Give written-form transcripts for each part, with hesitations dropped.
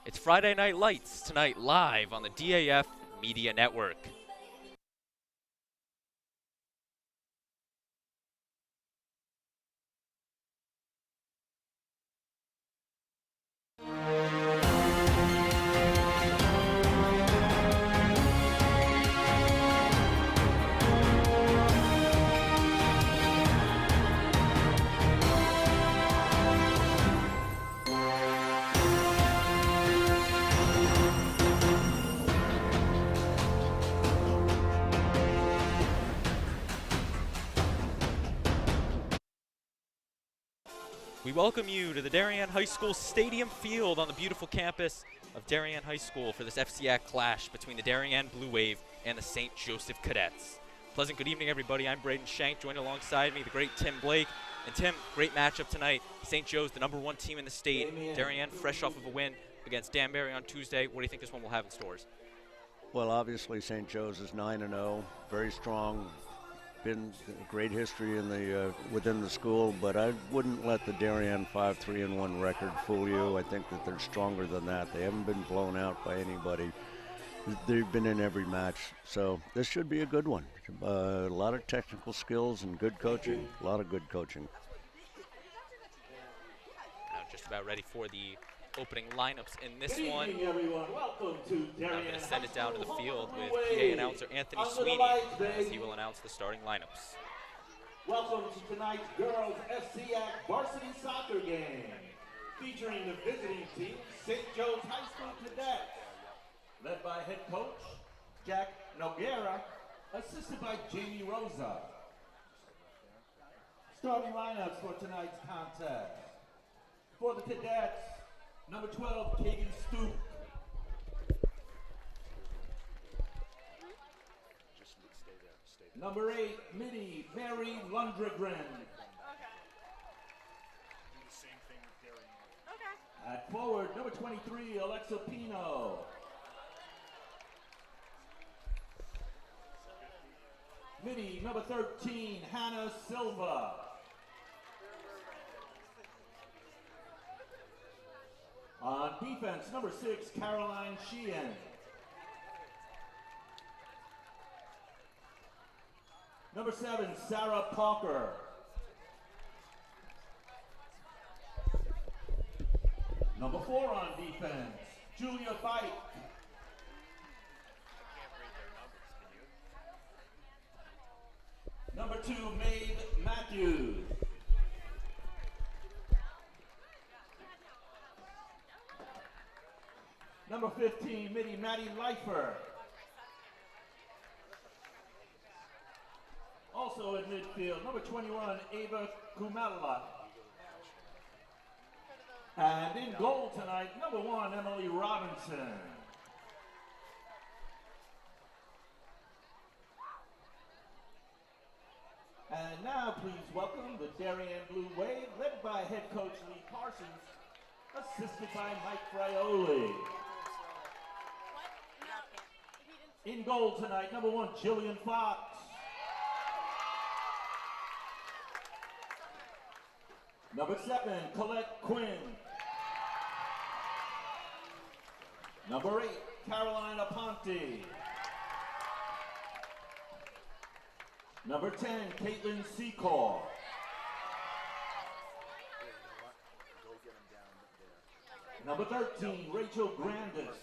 It's Friday Night Lights tonight live on the DAF Media Network. We welcome you to the Darien High School Stadium Field on the beautiful campus of Darien High School for this FCAC clash between the Darien Blue Wave and the St. Joseph Cadets. Pleasant good evening, everybody. I'm Braden Shank, joined alongside me the great Tim Blake. And Tim, great matchup tonight. St. Joe's, the #1 team in the state. Darien, fresh off of a win against Danbury on Tuesday. What do you think this one will have in stores? Well, obviously St. Joe's is 9-0, very strong. Been a great history in the within the school, but I wouldn't let the Darien 5-3-1 record fool you. I think that they're stronger than that. They haven't been blown out by anybody. They've been in every match, so this should be a good one. A lot of technical skills and good coaching. A lot of good coaching. Now just about ready for the opening lineups in this one. Everyone. Welcome to Darien. I'm going to send it down to the field with PA announcer Anthony Sweeney as he will announce the starting lineups. Welcome to tonight's girls FCAC varsity soccer game, featuring the visiting team, St. Joe's High School Cadets, led by head coach Jack Noguera, assisted by Jamie Rosa. Starting lineups for tonight's contest. For the Cadets, number 12, Katie Stoop. Number 8, Minnie Mary Lundgren. At forward, number 23, Alexa Pino. Minnie, number 13, Hannah Silva. On defense, number 6, Caroline Sheehan. Number 7, Sarah Parker. Number 4 on defense, Julia Fike. Number 2, Maeve Matthews. Number 15, Maddie Leifer. Also in midfield, number 21, Ava Kumala. And in goal tonight, number 1, Emily Robinson. And now please welcome the Darien Blue Wave, led by head coach Lee Parsons, assisted by Mike Frioli. In goal tonight, number 1, Jillian Fox. Number 7, Colette Quinn. Number 8, Caroline Aponte. Number 10, Caitlin Secor. Number 13, Rachel Grandis.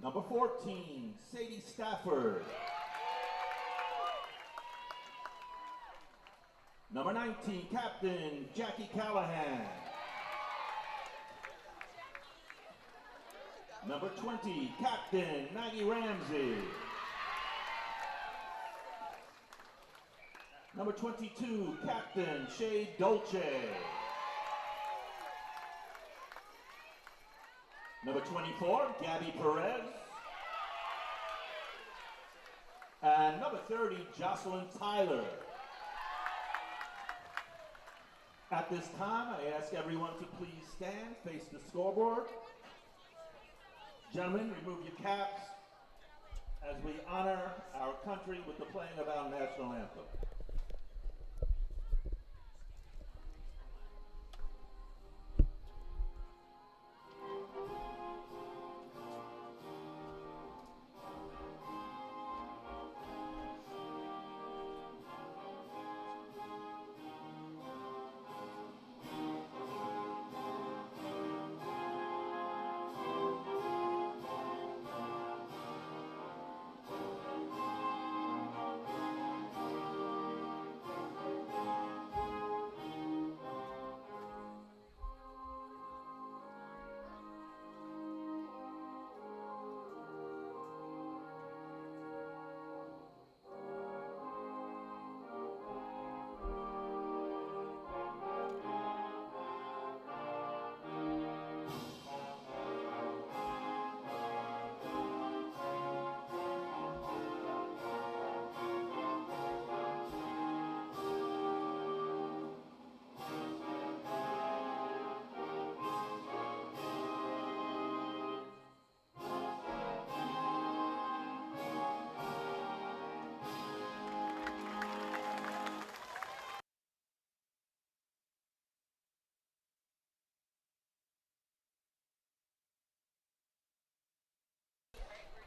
Number 14, Sadie Stafford. Number 19, Captain Jackie Callahan. Number 20, Captain Maggie Ramsey. Number 22, Captain Shay Dolce. Number 24, Gabby Perez. And number 30, Jocelyn Tyler. At this time, I ask everyone to please stand, face the scoreboard. Gentlemen, remove your caps as we honor our country with the playing of our national anthem.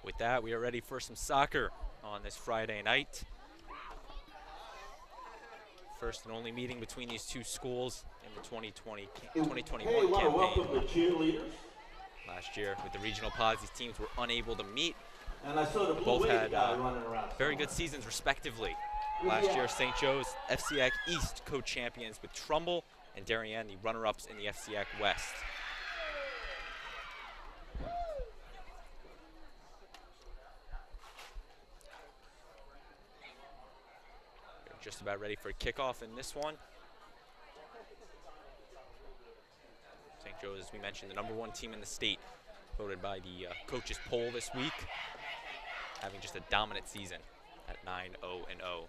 With that, we are ready for some soccer on this Friday night. First and only meeting between these two schools in the 2021 campaign. Welcome the cheerleaders. Last year, with the regional pods, these teams were unable to meet. And I saw the Both had running around very good seasons, respectively. Last year, St. Joe's FCAC East co-champions with Trumbull, and Darien, the runner-ups in the FCAC West. We're just about ready for a kickoff in this one. St. Joe's, as we mentioned, the #1 team in the state, voted by the coaches poll this week, having just a dominant season at 9-0-0.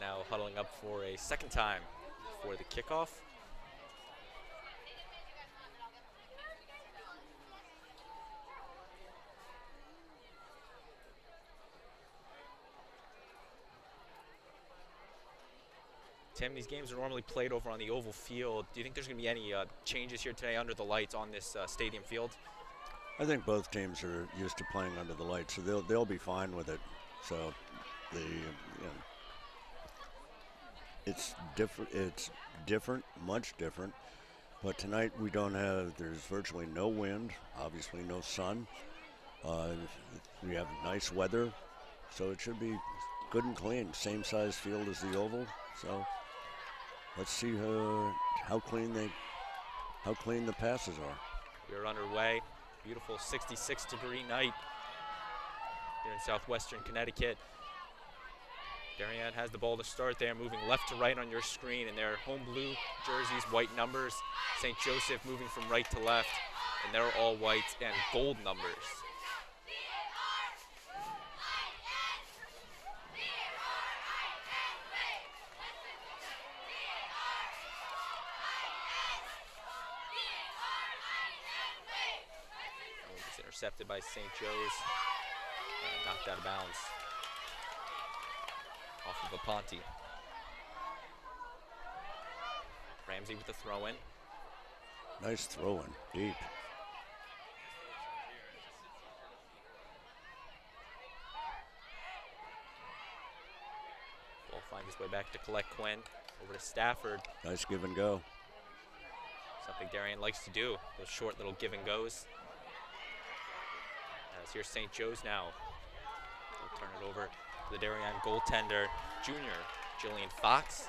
Now huddling up for a second time before the kickoff. Tim, these games are normally played over on the oval field. Do you think there's going to be any changes here today under the lights on this stadium field? I think both teams are used to playing under the lights, so they'll be fine with it. So it's different, much different. But tonight there's virtually no wind, obviously no sun. We have nice weather, so it should be good and clean. Same size field as the oval, so let's see how clean the passes are. We're underway. Beautiful 66-degree night here in southwestern Connecticut. Darien has the ball to start there, moving left to right on your screen in their home blue jerseys, white numbers. St. Joseph moving from right to left, and they're all white and gold numbers. It's intercepted by St. Joe's and knocked out of bounds. Off of Aponte. Ramsey with the throw-in. Nice throw-in, deep. Ball finds its way back to collect Quinn. Over to Stafford. Nice give and go. Something Darien likes to do, those short little give and goes. As here's St. Joe's now. They'll turn it over to the Darien goaltender, junior Jillian Fox.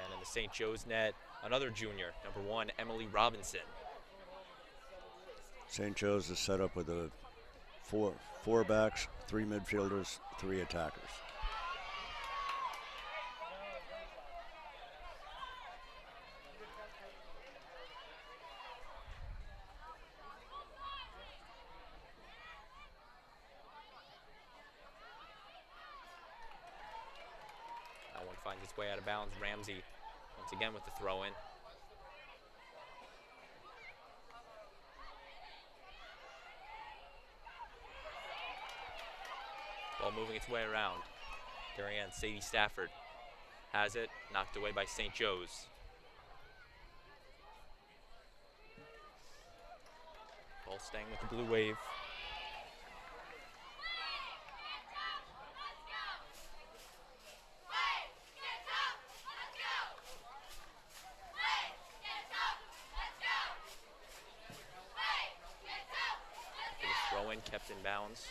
And in the St. Joe's net, another junior, #1, Emily Robinson. St. Joe's is set up with a four backs, 3 midfielders, 3 attackers. That one finds its way out of bounds. Ramsey once again with the throw-in. Ball moving its way around. Darien, Sadie Stafford has it, knocked away by St. Joe's. Ball staying with the Blue Wave. Throw-in kept in bounds.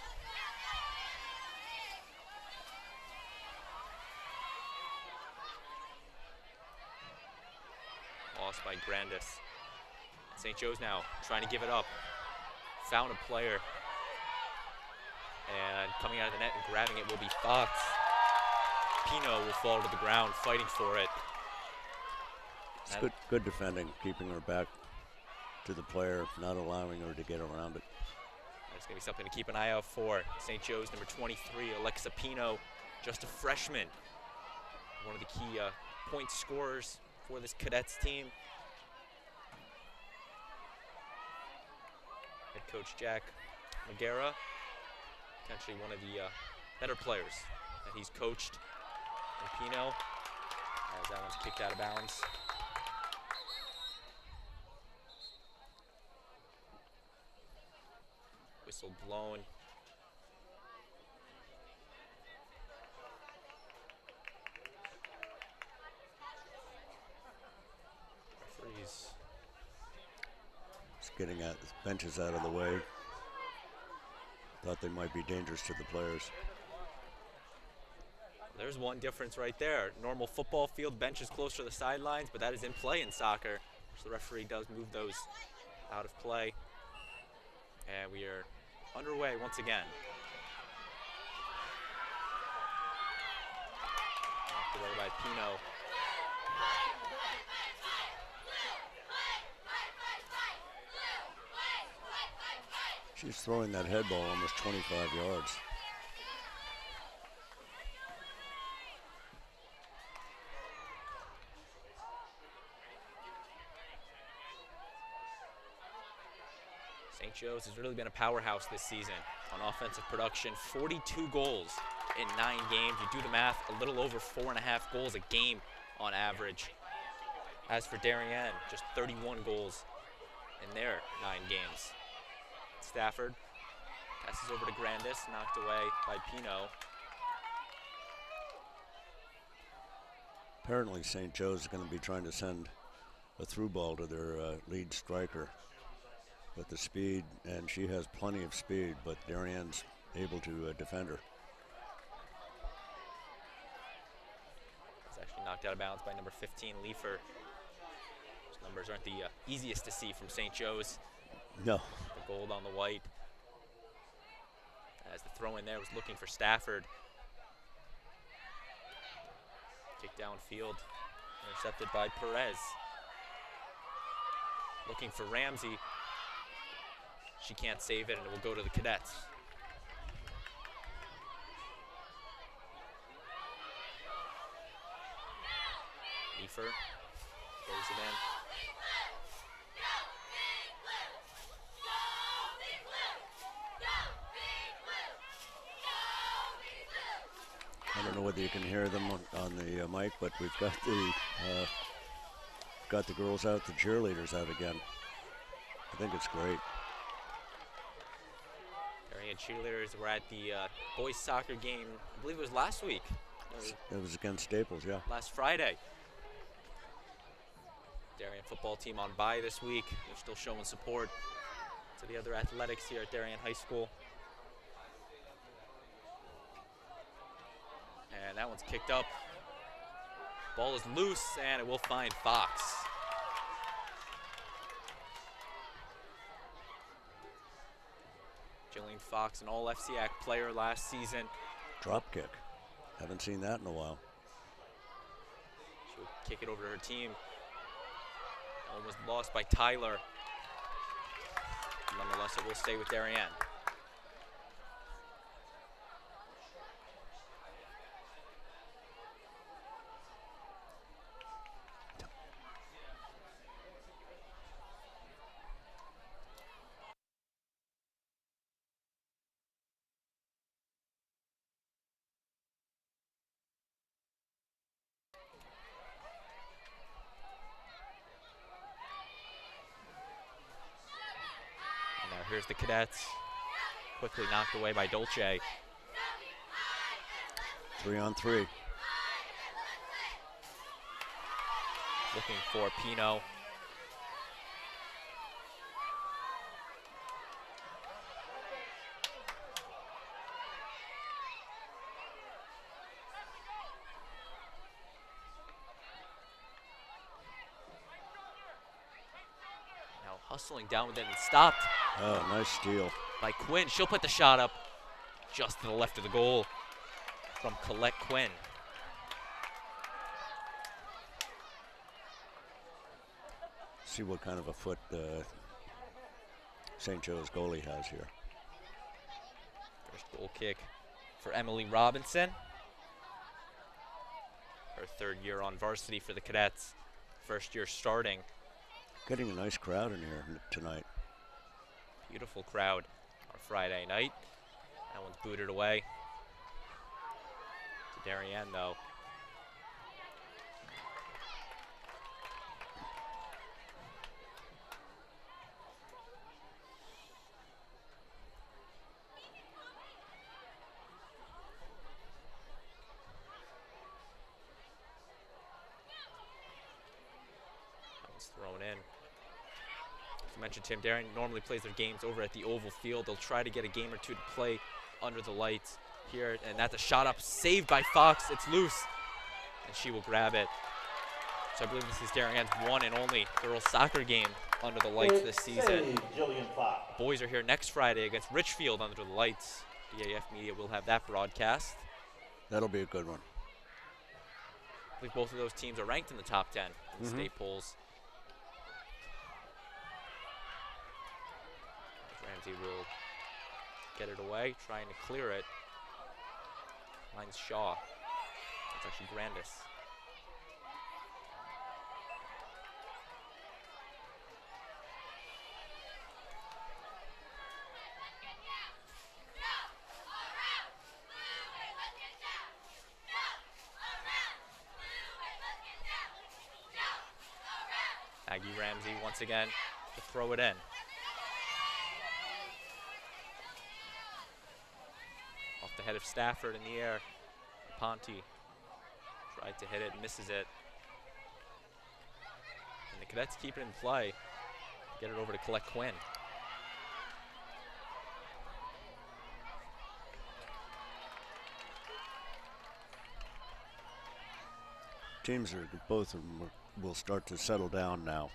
Lost by Grandis. St. Joe's now trying to give it up. Found a player. And coming out of the net and grabbing it will be Fox. Pino will fall to the ground fighting for it. It's good defending, keeping her back to the player, not allowing her to get around it. That's going to be something to keep an eye out for. St. Joe's number 23, Alexa Pino, just a freshman. One of the key point scorers for this Cadets team. Head coach Jack Magera, potentially one of the better players that he's coached. And Pino, as that one's kicked out of bounds. Whistle blown. Referees just getting at the benches out of the way. Thought they might be dangerous to the players. There's one difference right there. Normal football field, benches closer to the sidelines, but that is in play in soccer. So the referee does move those out of play. And we are underway once again. Knocked away by Pino. She's throwing that head ball almost 25 yards. St. Joe's has really been a powerhouse this season on offensive production. 42 goals in 9 games. You do the math, a little over 4.5 goals a game on average. As for Darien, just 31 goals in their 9 games. Stafford passes over to Grandis, knocked away by Pino. Apparently St. Joe's is going to be trying to send a through ball to their lead striker with the speed, and she has plenty of speed, but Darien's able to defend her. It's actually knocked out of bounds by number 15, Leifer. Those numbers aren't the easiest to see from St. Joe's. No. The gold on the white. As the throw in there was looking for Stafford. Kick downfield, intercepted by Perez. Looking for Ramsey. She can't save it, and it will go to the Cadets. Leifer throws it in. I don't know whether you can hear them on the mic, but we've got the girls out, the cheerleaders out again. I think it's great. Darien cheerleaders were at the boys soccer game, I believe it was last week. It was against Staples, yeah. Last Friday. Darien football team on bye this week. They're still showing support to the other athletics here at Darien High School. And that one's kicked up. Ball is loose, and it will find Fox. Jillian Fox, an all FCAC player last season. Drop kick. Haven't seen that in a while. She'll kick it over to her team. That one was lost by Tyler. Nonetheless, it will stay with Darien. Here's the Cadets, quickly knocked away by Dolce. 3-on-3. Looking for Pino. Now hustling down with it and stopped. Oh, nice steal. By Quinn. She'll put the shot up just to the left of the goal from Colette Quinn. see what kind of a foot St. Joe's goalie has here. First goal kick for Emily Robinson. Her third year on varsity for the Cadets. First year starting. Getting a nice crowd in here tonight. Beautiful crowd on Friday night. That one's booted away. To Darien though. Thrown in. As I mentioned, Tim, Darien normally plays their games over at the Oval Field. They'll try to get a game or two to play under the lights here, and that's a shot up, saved by Fox. It's loose, and she will grab it. So I believe this is Darien's one and only girls soccer game under the lights this season. Jillian Fox. Boys are here next Friday against Richfield under the lights. DAF Media will have that broadcast. That'll be a good one. I believe both of those teams are ranked in the top 10 in the state polls. Ramsey will get it away, trying to clear it. Finds Shaw. That's actually Grandis. Maggie Ramsey once again to throw it in. Off the head of Stafford in the air. Ponte tried to hit it, misses it. And the Cadets keep it in play. Get it over to Colette Quinn. Teams are, both of them will start to settle down now.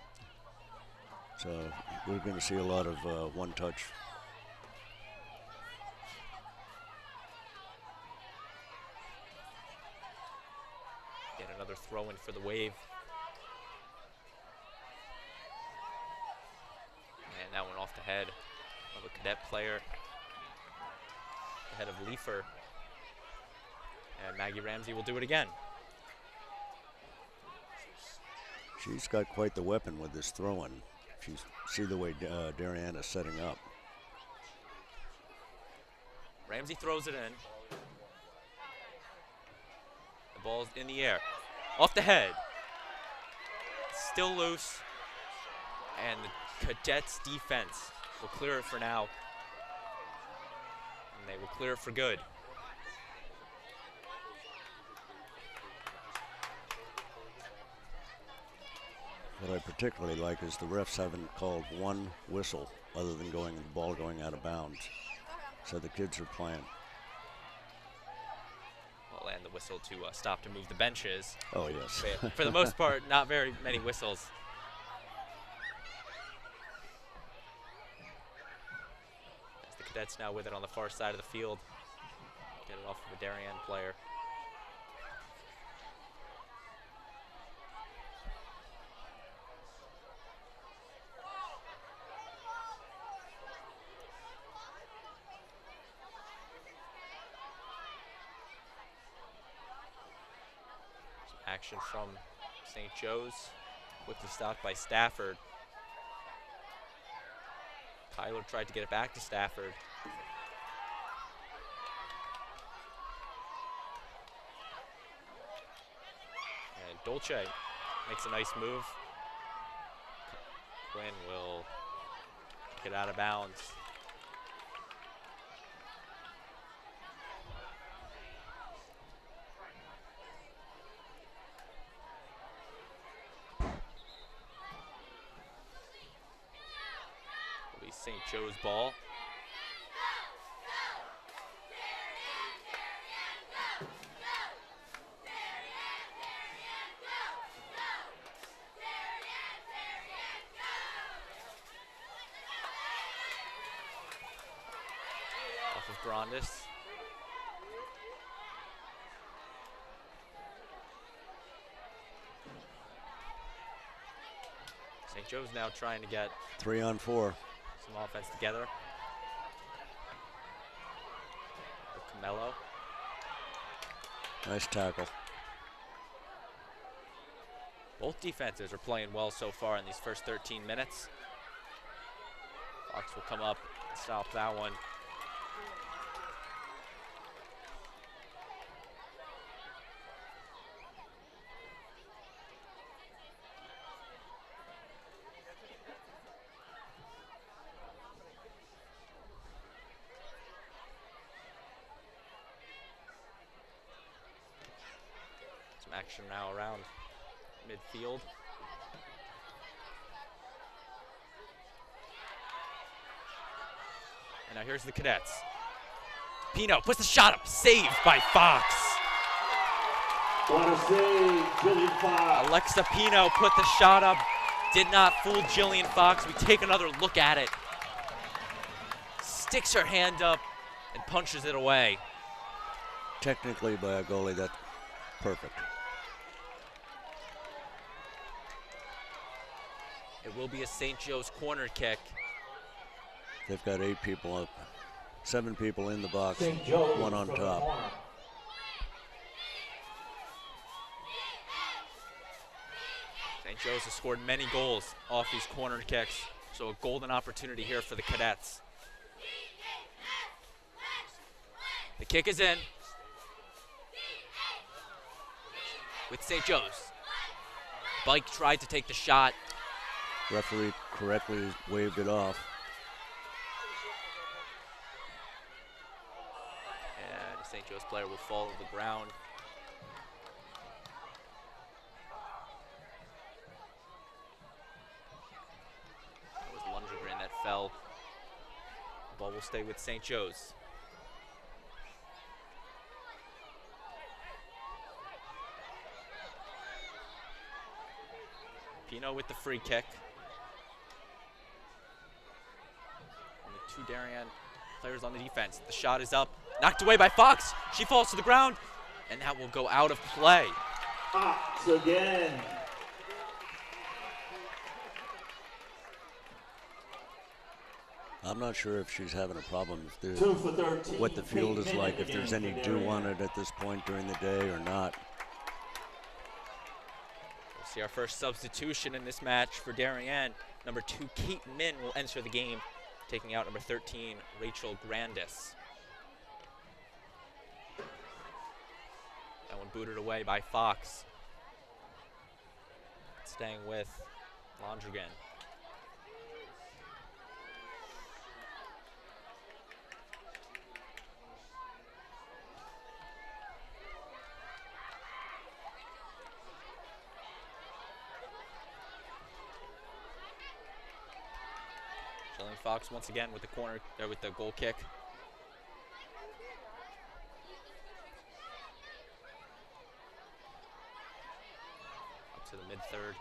So we're going to see a lot of one-touch. Get another throw in for the Wave. And that one off the head of a Cadet player. The head of Leifer. And Maggie Ramsey will do it again. She's got quite the weapon with this throw-in. If you see the way Darien is setting up. Ramsey throws it in. The ball's in the air. Off the head. Still loose. And the Cadets defense will clear it for now. And they will clear it for good. What I particularly like is the refs haven't called one whistle other than the ball going out of bounds. So the kids are playing. Well, and the whistle to stop to move the benches. Oh, yes. But for the most part, not very many whistles. As the Cadets now with it on the far side of the field. Get it off of a Darien player. Action from St. Joe's, quickly stopped by Stafford. Kyler tried to get it back to Stafford. And Dolce makes a nice move. Quinn will get out of bounds. St. Joe's ball. Off of Grandis. St. Joe's now trying to get 3-on-4. some offense together. Mello. Nice tackle. Both defenses are playing well so far in these first 13 minutes. Fox will come up and stop that one. Action now around midfield. And now here's the Cadets. Pino puts the shot up, saved by Fox. What a save, Jillian Fox. Alexa Pino put the shot up, did not fool Jillian Fox. We take another look at it. Sticks her hand up and punches it away. Technically by a goalie, that's perfect. It will be a St. Joe's corner kick. They've got 8 people up, 7 people in the box, St. Joe's 1 on top. St. Joe's has scored many goals off these corner kicks, so a golden opportunity here for the Cadets. The kick is in with St. Joe's. Bike tried to take the shot. Referee correctly waved it off. And a St. Joe's player will fall to the ground. That was Lundgren that fell. The ball will stay with St. Joe's. Pino with the free kick. Two Darien players on the defense. The shot is up, knocked away by Fox. She falls to the ground, and that will go out of play. Fox again. I'm not sure if she's having a problem if 2 for 13. what the field is like, if there's any dew on it at this point during the day or not. We'll see our first substitution in this match for Darien. Number 2, Kate Min will enter the game, taking out number 13, Rachel Grandis. That one booted away by Fox. Staying with Londrigan. Jillian Fox once again with the corner, with the goal kick. Up to the mid-third.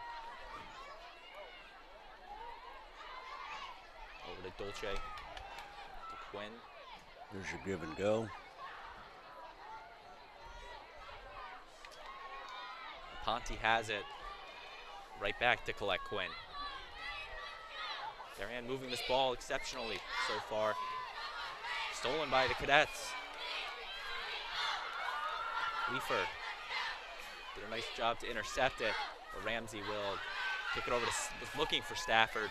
Over to Dolce, to Quinn. There's your give and go. Ponte has it. Right back to collect Quinn. Darien moving this ball exceptionally so far. Stolen by the Cadets. Leifer did a nice job to intercept it, but Ramsey will kick it over to, was looking for Stafford.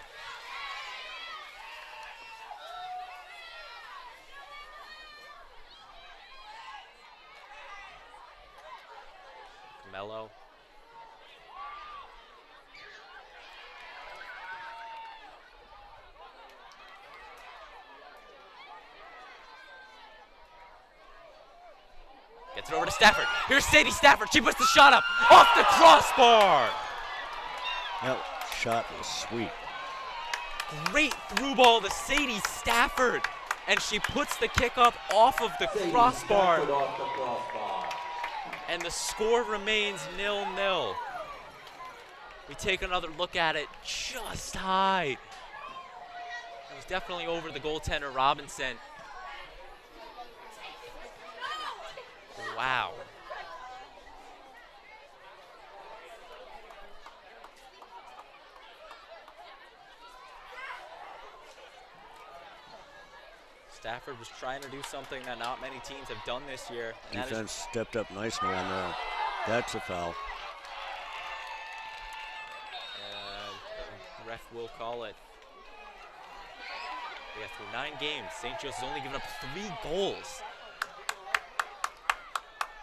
Mello. Gets it over to Stafford. Here's Sadie Stafford. She puts the shot up off the crossbar. That shot was sweet. Great through ball to Sadie Stafford. And she puts the kick up off of the crossbar. And the score remains 0-0. We take another look at it just high. It was definitely over the goaltender Robinson. Wow. Stafford was trying to do something that not many teams have done this year. And defense stepped up nicely on there. That's a foul. The ref will call it. Yeah, through 9 games, St. Joe's has only given up 3 goals.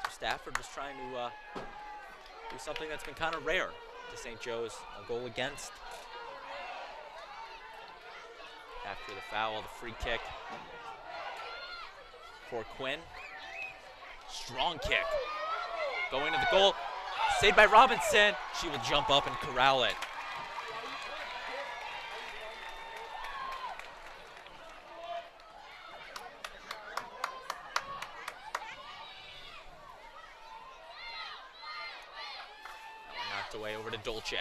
So Stafford was trying to do something that's been kind of rare to St. Joe's, a goal against. After the foul, the free kick for Quinn. Strong kick. Going to the goal. Saved by Robinson. She will jump up and corral it. Knocked away over to Dolce.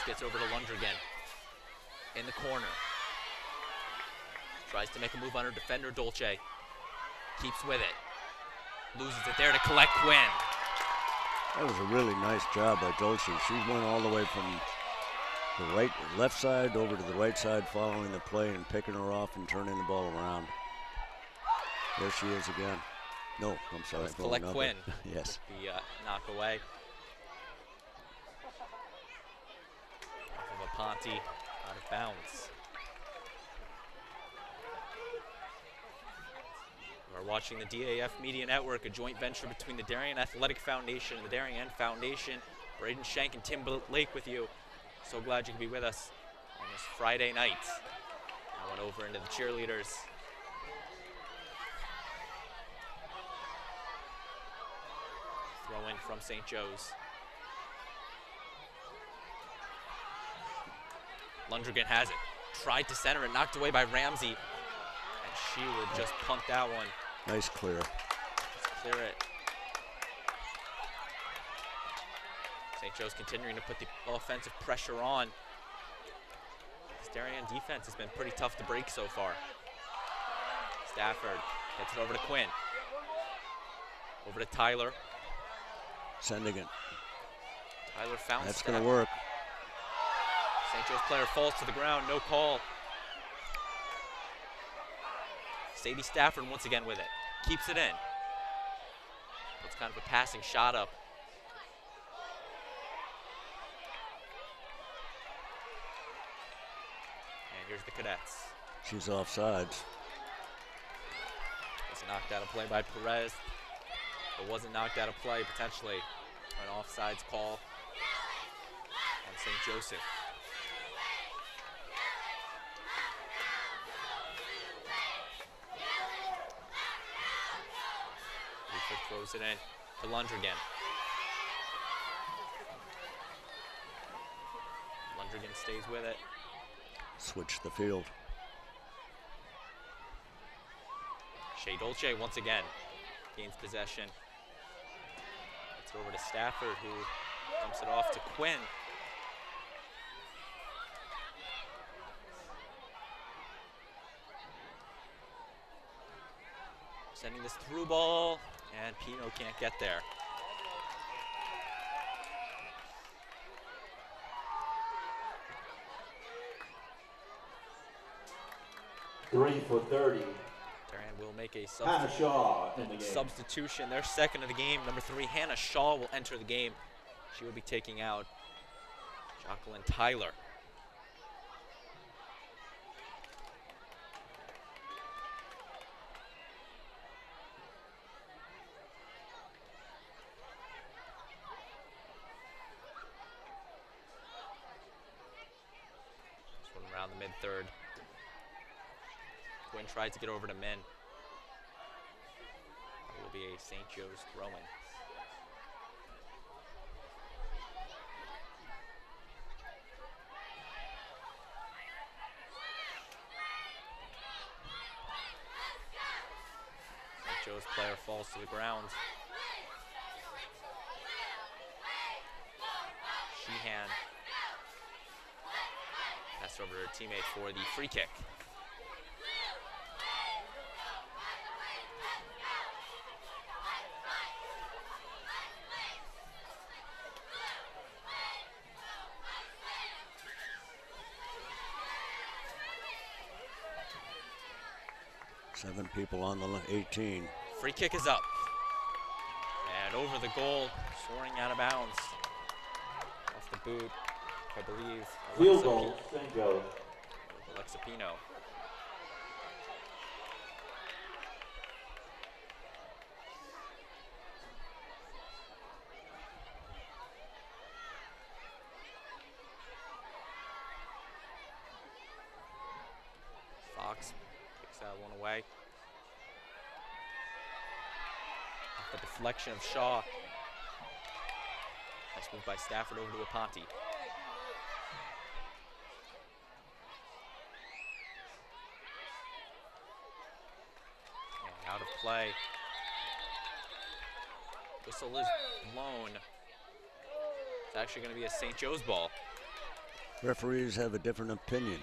Gets over to Lundgren in the corner. Tries to make a move on her defender, Dolce. Keeps with it. Loses it there to collect Quinn. That was a really nice job by Dolce. She went all the way from the left side over to the right side, following the play and picking her off and turning the ball around. There she is again. No, I'm sorry. Collect Quinn. Yes. The knock away. Ponte out of bounds. We're watching the DAF Media Network, a joint venture between the Darien Athletic Foundation and the Darien Foundation. Braden Shank and Tim Blake with you. So glad you could be with us on this Friday night. I went over into the cheerleaders. Throw in from St. Joe's. Lundgren has it. Tried to center it, knocked away by Ramsey. And she would just punt that one. Nice clear. Let's clear it. St. Joe's continuing to put the offensive pressure on. This Darien defense has been pretty tough to break so far. Stafford gets it over to Quinn. Over to Tyler. Sending it. Tyler found That's going to work. St. Joe's player falls to the ground, no call. Sadie Stafford once again with it. Keeps it in. It's kind of a passing shot up. And here's the Cadets. She's offsides. Was knocked out of play by Perez. But wasn't knocked out of play, potentially. An offsides call on St. Joseph. Throws it in to Lundgren. Lundgren stays with it. Switch the field. Shea Dolce once again gains possession. It's over to Stafford, who dumps it off to Quinn. Sending this through ball. And Pino can't get there. Three for 30. Darien will make a Hannah Shaw in the game. substitution. Their second of the game. Number 3, Hannah Shaw will enter the game. She will be taking out Jacqueline Tyler. Around the mid-third. Quinn tried to get over to Min. It will be a St. Joe's throw-in. St. Joe's player falls to the ground. Sheehan has pass over to her teammate for the free kick. Seven people on the 18. Free kick is up. And over the goal, soaring out of bounds. Off the boot, I believe. Field goal, St. Joe. Alexa Pino. Fox kicks that one away. Off the deflection of Shaw. Nice move by Stafford over to Aponte. And out of play. Whistle is blown. It's actually going to be a St. Joe's ball. Referees have a different opinion.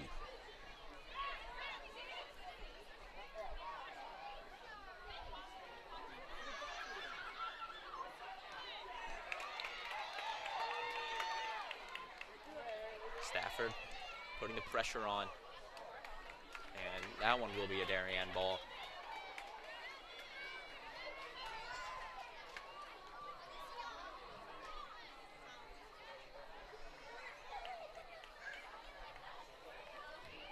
Stafford putting the pressure on. And that one will be a Darien ball.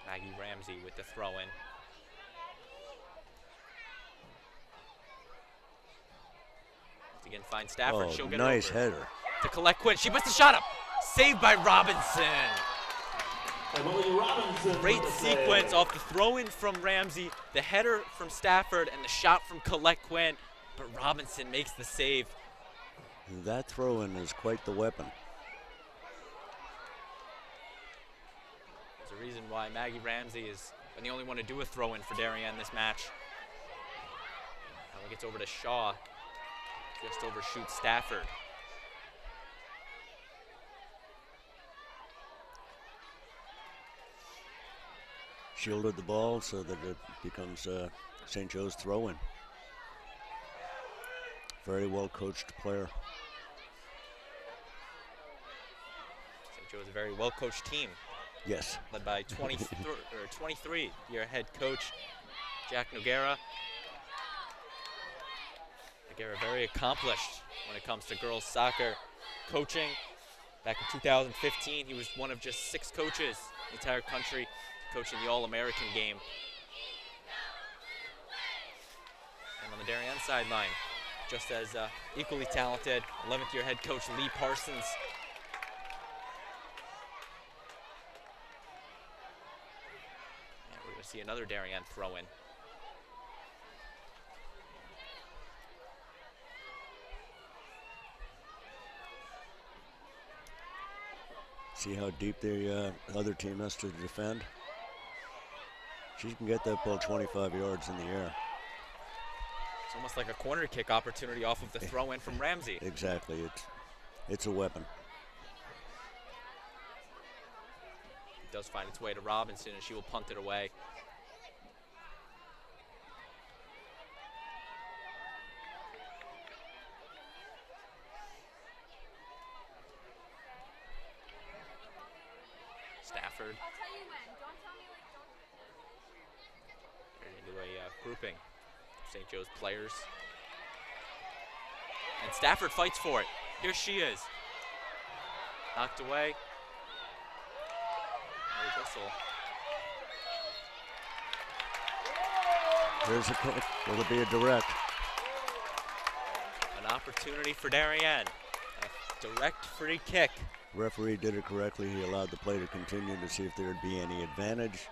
Maggie Ramsey with the throw-in. Again, find Stafford. Oh, she'll get nice over header. to collect Quinn. She puts the shot up. Saved by Robinson. Emily Robinson. Great with the sequence save. off the throw-in from Ramsey, the header from Stafford, and the shot from Colette Quinn. But Robinson makes the save. That throw-in is quite the weapon. There's a reason why Maggie Ramsey is the only one to do a throw-in for Darien this match. Now it gets over to Shaw. Just overshoots Stafford. Shielded the ball so that it becomes St. Joe's throw-in. Very well coached player. St. Joe is a very well coached team, Yes. led by 23-year head coach Jack Noguera. Noguera very accomplished when it comes to girls soccer coaching. Back in 2015, he was one of just 6 coaches in the entire country coaching the All-American game. And on the Darien sideline, just as equally talented, 11th year head coach Lee Parsons. And we're going to see another Darien throw-in. See how deep the other team has to defend? She can get that ball 25 yards in the air. It's almost like a corner kick opportunity off of the throw-in from Ramsey. Exactly. It's a weapon. It does find its way to Robinson, and she will punt it away. Stafford. They're going to do a grouping of St. Joe's players. And Stafford fights for it. Here she is. Knocked away. No whistle. There's a kick. Will it be a direct? An opportunity for Darien. A direct free kick. Referee did it correctly. He allowed the play to continue to see if there would be any advantage.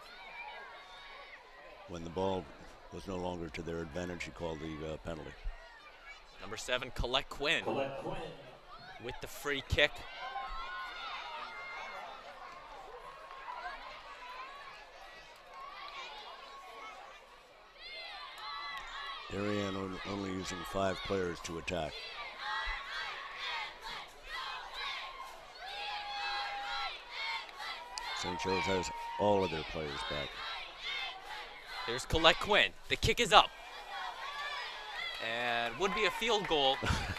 When the ball was no longer to their advantage, he called the penalty. Number 7, Colette Quinn. Colette Quinn. With the free kick. Darien only using 5 players to attack. St. Joe's has all of their players back. Here's Colette Quinn. The kick is up. And would be a field goal,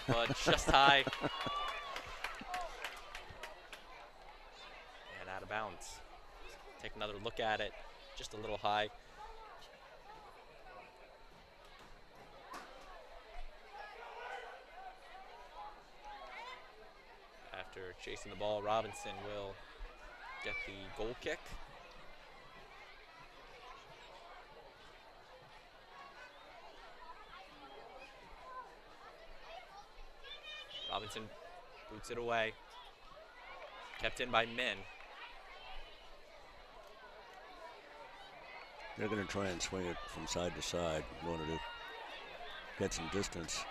but just high. And out of bounds. Take another look at it. Just a little high. After chasing the ball, Robinson will get the goal kick. Robinson boots it away. Kept in by Min. They're going to try and swing it from side to side in order to get some distance.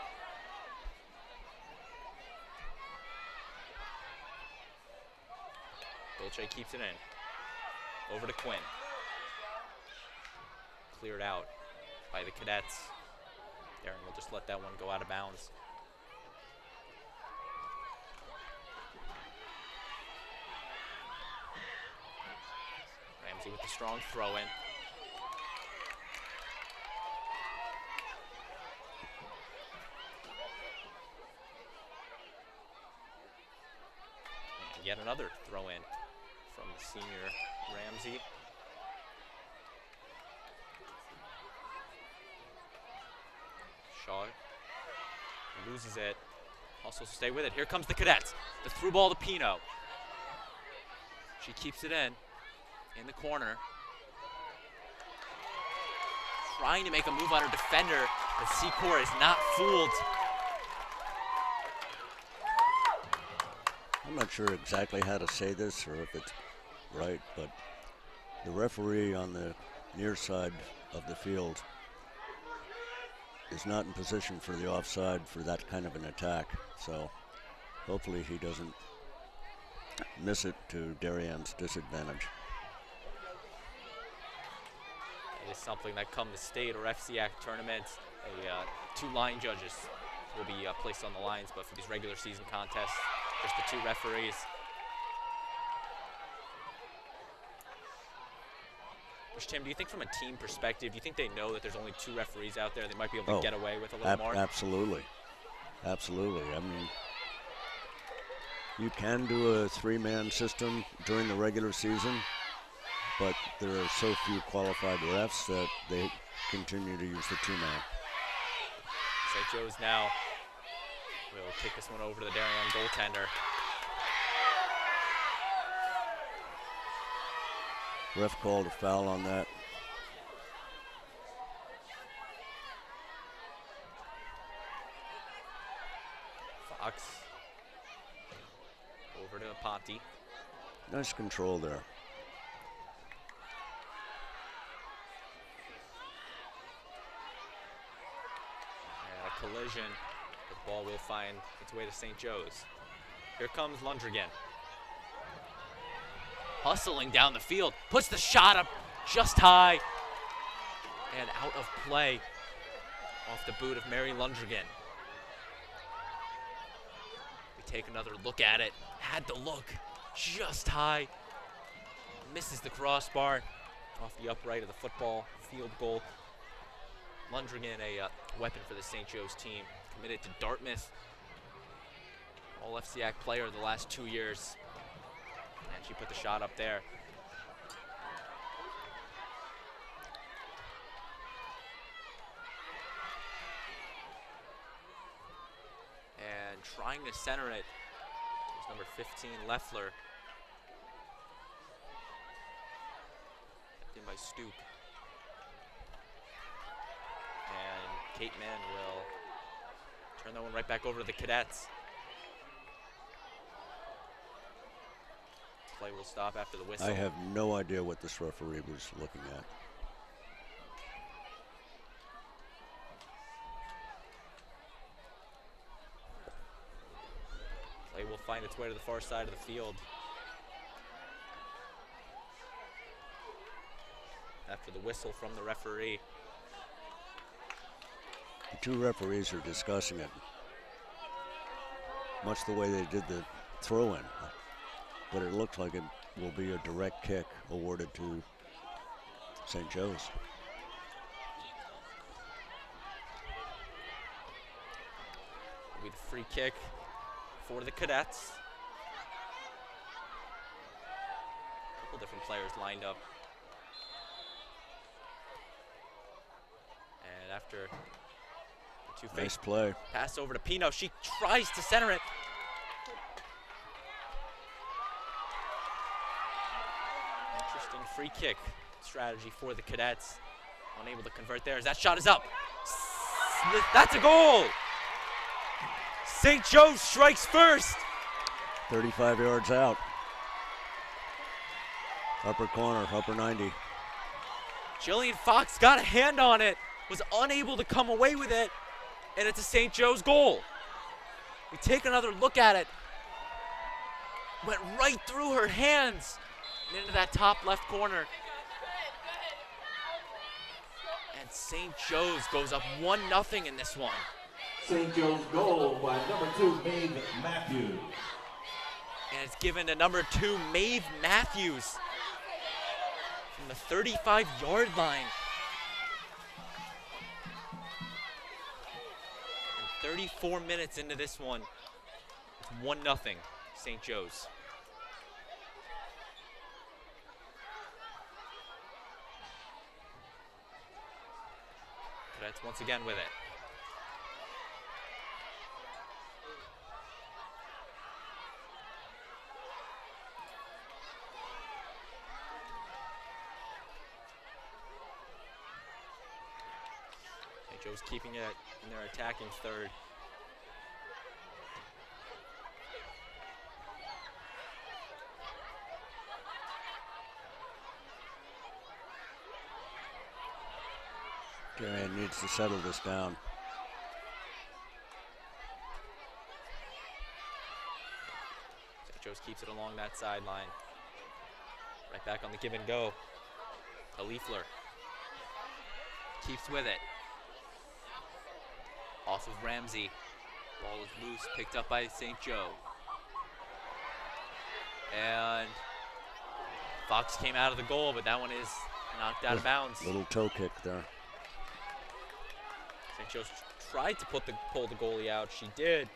Dolce keeps it in. Over to Quinn. Cleared out by the Cadets. Darien will just let that one go out of bounds. Ramsey with the strong throw in. And yet another throw in from the senior Ramsey. Shaw loses it. Also stay with it. Here comes the Cadets. The through ball to Pino. She keeps it in the corner. Trying to make a move on her defender, but Secor is not fooled. I'm not sure exactly how to say this or if it's right, but the referee on the near side of the field is not in position for the offside for that kind of an attack. So hopefully he doesn't miss it to Darien's disadvantage. It is something that come to state or FCAC tournaments, two line judges will be placed on the lines, but for these regular season contests, just the two referees. Which, Tim, do you think from a team perspective, do you think they know that there's only two referees out there? They might be able to get away with a little more? Absolutely. Absolutely. I mean, you can do a three-man system during the regular season, but there are so few qualified refs that they continue to use the two-man. St. Joe's now will kick this one over to the Darien goaltender. Ref called a foul on that. Fox over to Ponte. Nice control there. And a collision. The ball will find its way to St. Joe's. Here comes Lundgren. Hustling down the field, puts the shot up just high and out of play off the boot of Mary Lundgren. We take another look at it. Had the look just high. Misses the crossbar off the upright of the football. Field goal. Lundgren, a weapon for the St. Joe's team. Committed to Dartmouth. All FCAC player the last 2 years. And she put the shot up there. And trying to center it was number 15, Leffler. Kept in by Stoop. And Kate Mann will turn that one right back over to the Cadets. Play will stop after the whistle. I have no idea what this referee was looking at. Play will find its way to the far side of the field. After the whistle from the referee. The two referees are discussing it, much the way they did the throw-in. But it looked like it will be a direct kick awarded to St. Joe's. Will be the free kick for the Cadets. A couple different players lined up. And after the two Nice play. pass over to Pino, she tries to center it. Interesting free kick strategy for the Cadets. Unable to convert there as that shot is up. That's a goal! St. Joe's strikes first. 35 yards out. Upper corner, upper 90. Jillian Fox got a hand on it, was unable to come away with it, and it's a St. Joe's goal. We take another look at it. Went right through her hands and into that top left corner. And St. Joe's goes up 1-0 in this one. St. Joe's goal by number 2, Maeve Matthews. And it's given to number 2, Maeve Matthews from the 35-yard line. And 34 minutes into this one, it's 1-0 St. Joe's. Cadets once again with it. St. Joe's keeping it in their attacking third. Darien needs to settle this down. St. Joe's keeps it along that sideline. Right back on the give and go. A Leafler keeps with it. Off of Ramsey. Ball is loose, picked up by St. Joe. And Fox came out of the goal, but that one is knocked out of bounds. Little toe kick there. St. Joe's tried to pull the goalie out. She did.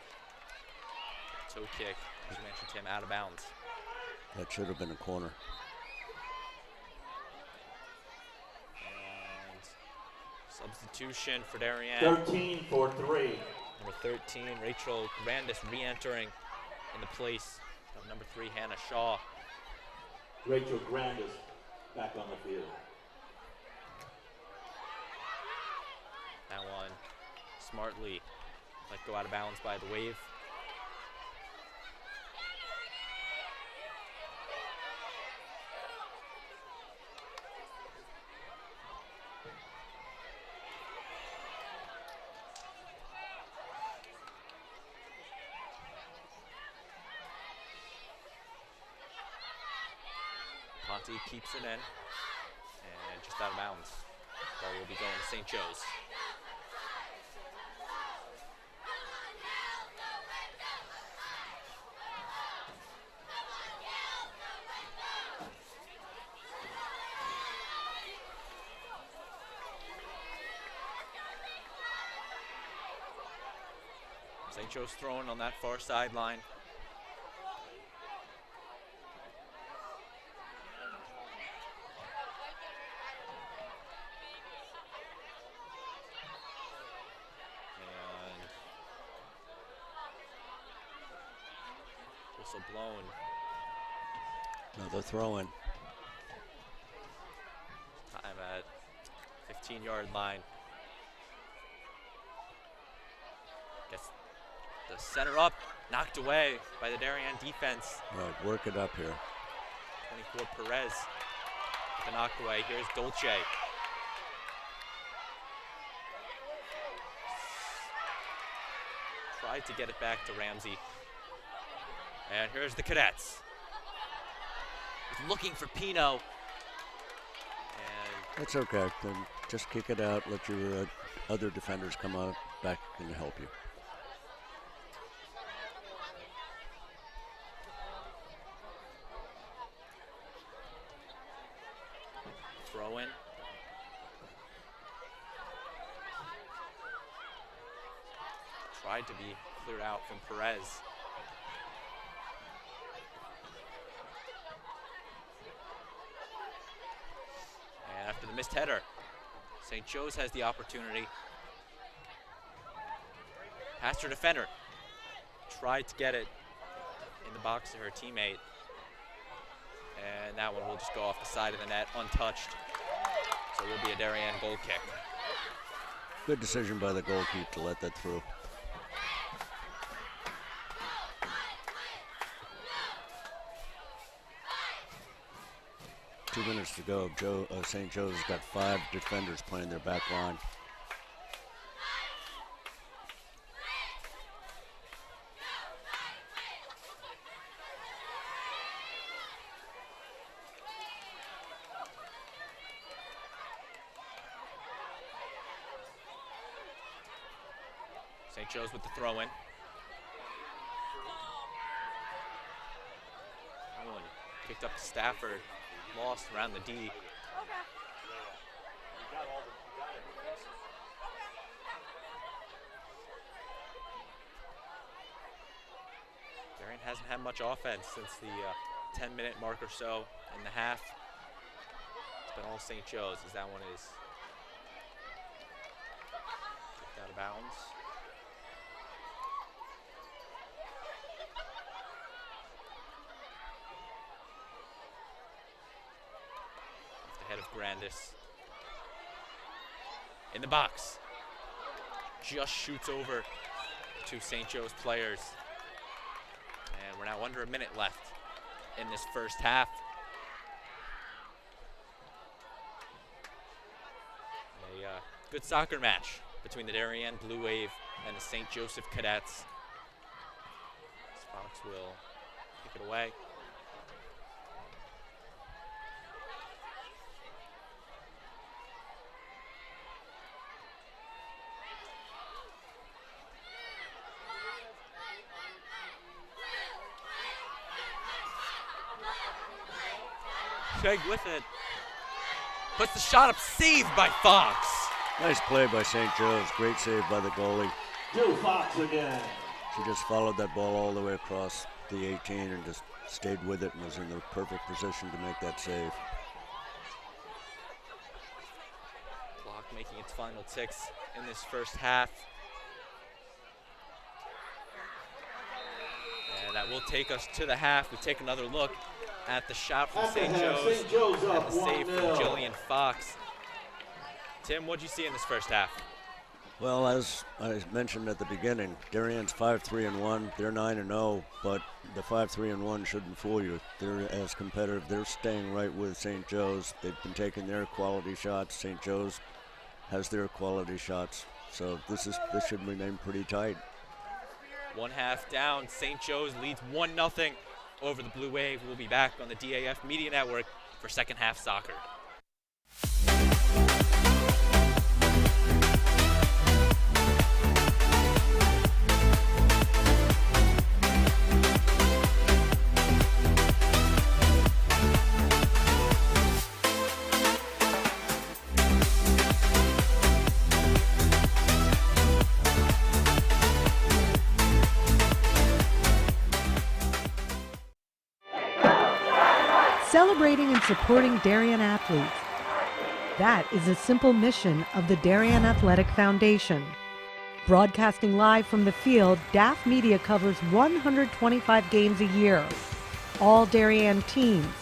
Toe kick, as you mentioned, Tim, out of bounds. That should have been a corner. And substitution for Darien. 13 for 3. Number 13, Rachel Grandis re-entering in the place of number 3, Hannah Shaw. Rachel Grandis back on the field. That one smartly let go out of bounds by the Wave. Ponte keeps it in and just out of bounds. Ball will be going to St. Joe's. St. Joe's throwing on that far sideline. And whistle blown. Another throw in. Time at 15-yard line. Gets the center up, knocked away by the Darien defense. Right, work it up here. 24 Perez with the knocked away. Here's Dolce. Tried to get it back to Ramsey. And here's the Cadets. He's looking for Pino. And That's okay. Then just kick it out. Let your other defenders come out back and help you. throw in. Tried to be cleared out from Perez. And after the missed header, St. Joe's has the opportunity. Past her defender. Tried to get it in the box to her teammate. And that one will just go off the side of the net, untouched. So it will be a Darien goal kick. Good decision by the goalkeeper to let that through. Two minutes to go. St. Joe's has got 5 defenders playing their back line. St. Joe's with the throw-in. That one kicked up to Stafford. Lost around the D. Darien hasn't had much offense since the 10-minute mark or so in the half. It's been all St. Joe's as that one is kicked out of bounds. Head of Grandis. In the box. Just shoots over to St. Joe's players. And we're now under a minute left in this first half. A good soccer match between the Darien Blue Wave and the St. Joseph Cadets. Fox will kick it away. Craig with it. Puts the shot up, saved by Fox. Nice play by St. Joe's. Great save by the goalie. Jill Fox again. She just followed that ball all the way across the 18 and just stayed with it and was in the perfect position to make that save. Clock making its final ticks in this first half. And that will take us to the half. We take another look at the shot from St. Joe's and the save from Jillian Fox. Tim, what'd you see in this first half? Well, as I mentioned at the beginning, Darien's 5-3-1. They're 9-0, but the 5-3-1 shouldn't fool you. They're as competitive. They're staying right with St. Joe's. They've been taking their quality shots. St. Joe's has their quality shots. So this should remain pretty tight. One half down. St. Joe's leads 1-0 over the Blue Wave. We'll be back on the DAF Media Network for second half soccer. Celebrating and supporting Darien athletes. That is a simple mission of the Darien Athletic Foundation. Broadcasting live from the field, DAF Media covers 125 games a year. All Darien teams,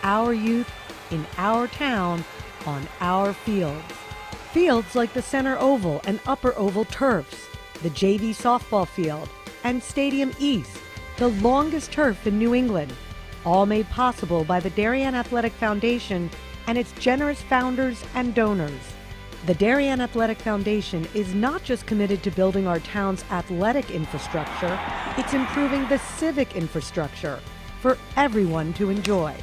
our youth, in our town, on our fields. Fields like the Center Oval and Upper Oval turfs, the JV softball field, and Stadium East, the longest turf in New England. All made possible by the Darien Athletic Foundation and its generous founders and donors. The Darien Athletic Foundation is not just committed to building our town's athletic infrastructure, it's improving the civic infrastructure for everyone to enjoy.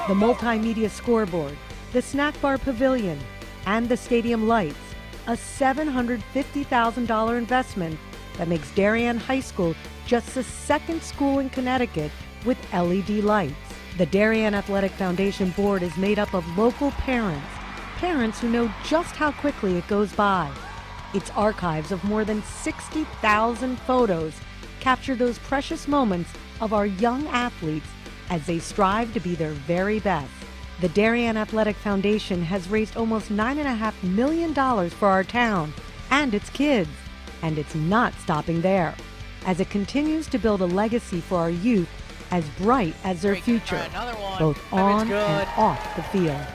The multimedia scoreboard, the snack bar pavilion, and the stadium lights, a $750,000 investment that makes Darien High School just the second school in Connecticut with LED lights. The Darien Athletic Foundation Board is made up of local parents, parents who know just how quickly it goes by. Its archives of more than 60,000 photos capture those precious moments of our young athletes as they strive to be their very best. The Darien Athletic Foundation has raised almost $9.5 million for our town and its kids, and it's not stopping there, as it continues to build a legacy for our youth as bright as their future, both on and off the field.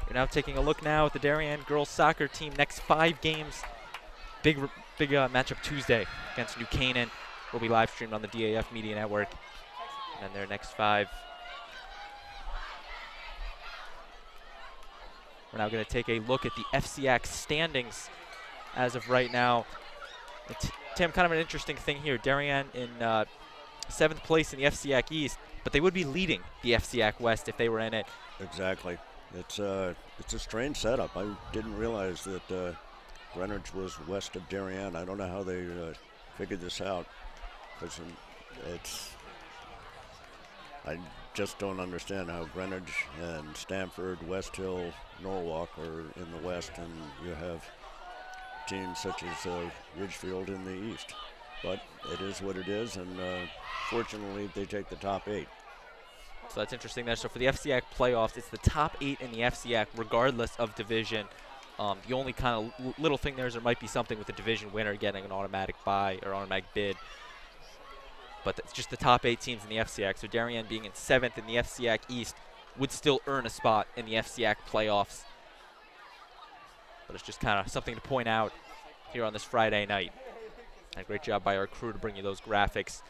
You're now taking a look now at the Darien girls soccer team. Next 5 games, big matchup Tuesday against New Canaan. Will be live streamed on the DAF Media Network. And their next 5. We're now going to take a look at the FCAC standings as of right now. Tim, kind of an interesting thing here. Darien in 7th place in the FCAC East, but they would be leading the FCAC West if they were in it. Exactly. It's a strange setup. I didn't realize that Greenwich was west of Darien. I don't know how they figured this out. I just don't understand how Greenwich and Stamford, West Hill, Norwalk are in the west, and you have teams such as Ridgefield in the east. But it is what it is, and fortunately they take the top 8. So that's interesting there. So for the FCAC playoffs, it's the top 8 in the FCAC regardless of division. The only kind of little thing there is there might be something with the division winner getting an automatic bye or automatic bid. But it's just the top 8 teams in the FCAC. So Darien being in 7th in the FCAC East would still earn a spot in the FCAC playoffs. But it's just kind of something to point out here on this Friday night. And a great job by our crew to bring you those graphics.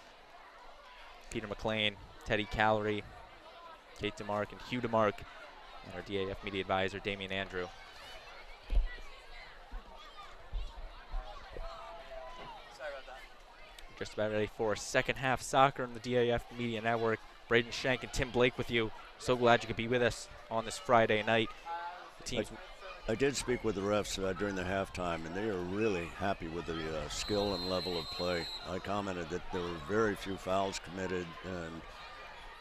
Peter McLean, Teddy Callery, Kate DeMark, and Hugh DeMark, and our DAF Media Advisor, Damian Andrew. Just about ready for second half soccer on the DAF Media Network. Braden Shank and Tim Blake with you. So glad you could be with us on this Friday night. The teams I did speak with the refs during the halftime, and they are really happy with the skill and level of play. I commented that there were very few fouls committed, and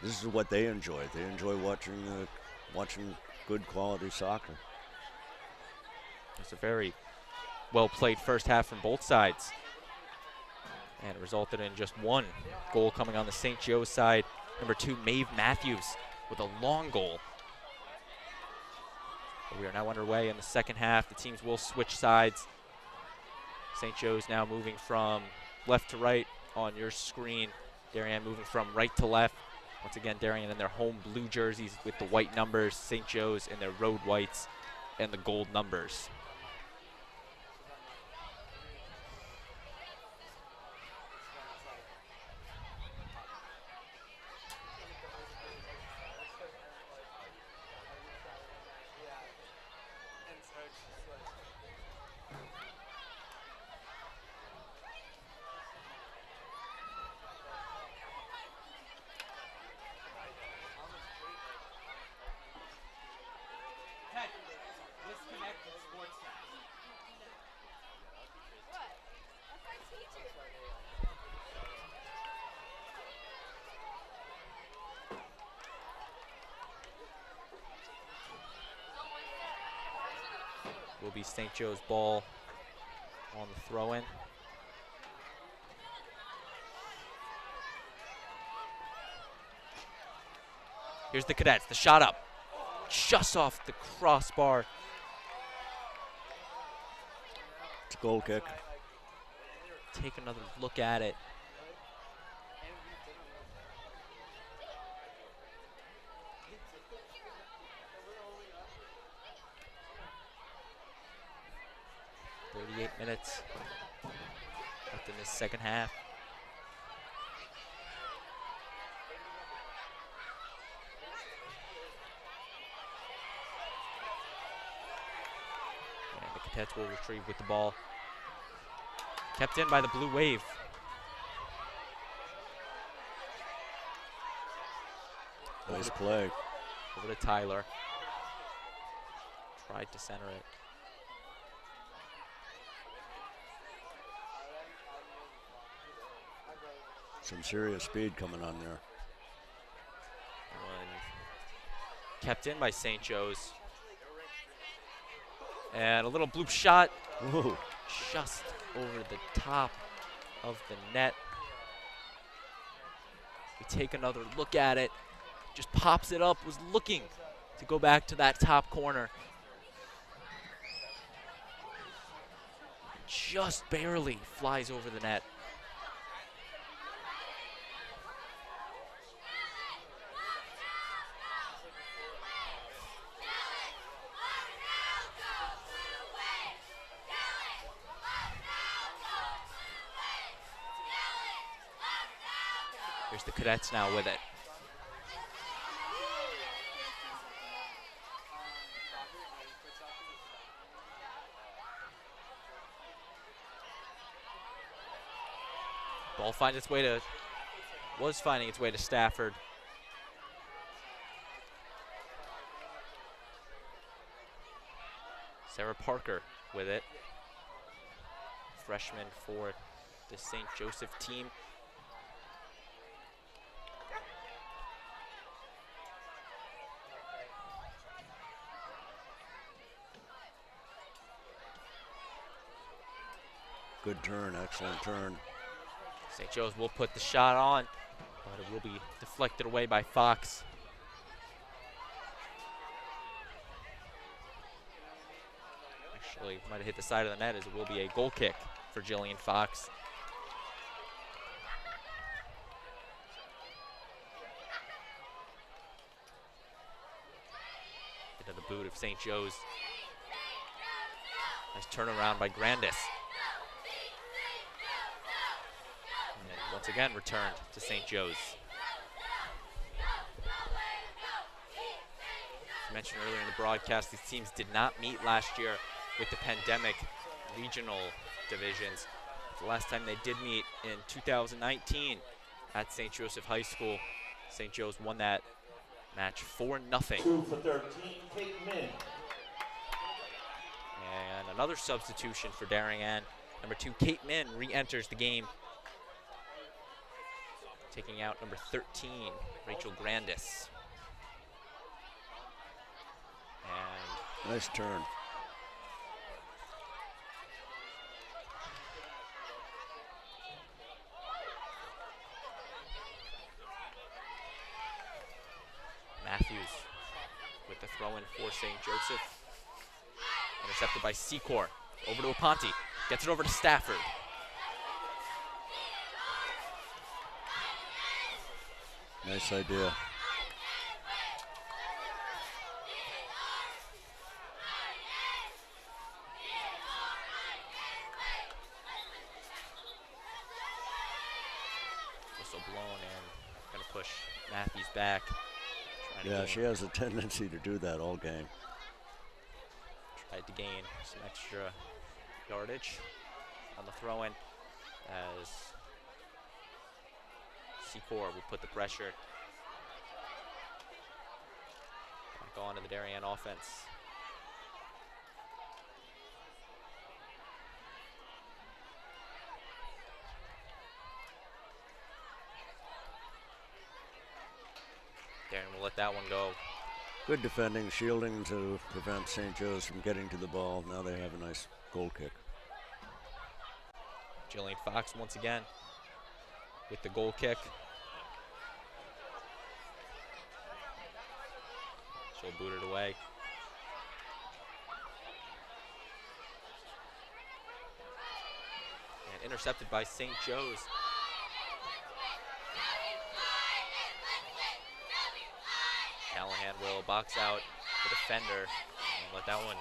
this is what they enjoy. They enjoy watching good quality soccer. It's a very well-played first half from both sides. And it resulted in just 1 goal coming on the St. Joe's side. Number 2, Maeve Matthews with a long goal. But we are now underway in the second half. The teams will switch sides. St. Joe's now moving from left to right on your screen. Darien moving from right to left. Once again, Darien in their home blue jerseys with the white numbers. St. Joe's in their road whites and the gold numbers. Will be St. Joe's ball on the throw-in. Here's the Cadets, the shot up, just off the crossbar. It's a goal kick. Take another look at it. Minutes left in this second half. And the Cadets will retrieve with the ball. Kept in by the Blue Wave. Nice play. Over to Tyler. Tried to center it. Some serious speed coming on there. One kept in by St. Joe's. And a little bloop shot. Ooh. Just over the top of the net. We take another look at it. Just pops it up, was looking to go back to that top corner. Just barely flies over the net. Here's the Cadets now with it. Ball finds its way to, was finding its way to Stafford. Sarah Parker with it. Freshman for the St. Joseph team. Good turn, excellent turn. St. Joe's will put the shot on, but it will be deflected away by Fox. Actually, might have hit the side of the net, as it will be a goal kick for Jillian Fox. Into the boot of St. Joe's. Nice turnaround by Grandis. And once again returned to St. Joe's. As mentioned earlier in the broadcast, these teams did not meet last year with the pandemic regional divisions. The last time they did meet in 2019 at St. Joseph High School. St. Joe's won that match 4-0. 2 for 13, Kate Min. And another substitution for Darien. Number 2, Kate Min, re-enters the game, taking out number 13, Rachel Grandis. And nice turn. Matthews with the throw-in for St. Joseph. Intercepted by Secor. Over to Aponte. Gets it over to Stafford. Nice idea. Whistle blown and going to push Matthews back. Yeah, she has a tendency to do that all game. Tried to gain some extra yardage on the throw-in as Secor will put the pressure back on to the Darien offense. Darien will let that one go. Good defending, shielding to prevent St. Joe's from getting to the ball. Now they have a nice goal kick. Jillian Fox once again with the goal kick. She'll boot it away. And intercepted by St. Joe's. Callahan will box out the defender and let that one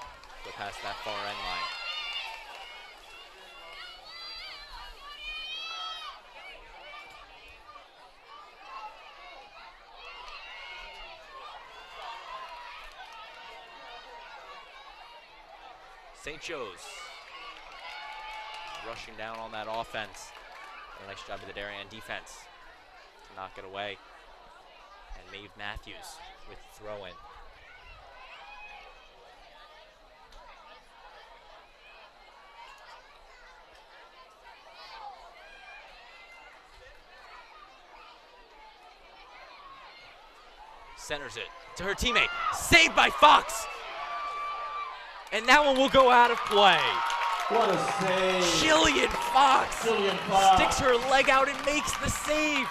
go past that far end line. St. Joe's rushing down on that offense. A nice job of the Darien defense to knock it away. And Maeve Matthews with throw-in. Centers it to her teammate. Saved by Fox! And that one will go out of play. What a save. Jillian Fox Jillian Fox sticks her leg out and makes the save.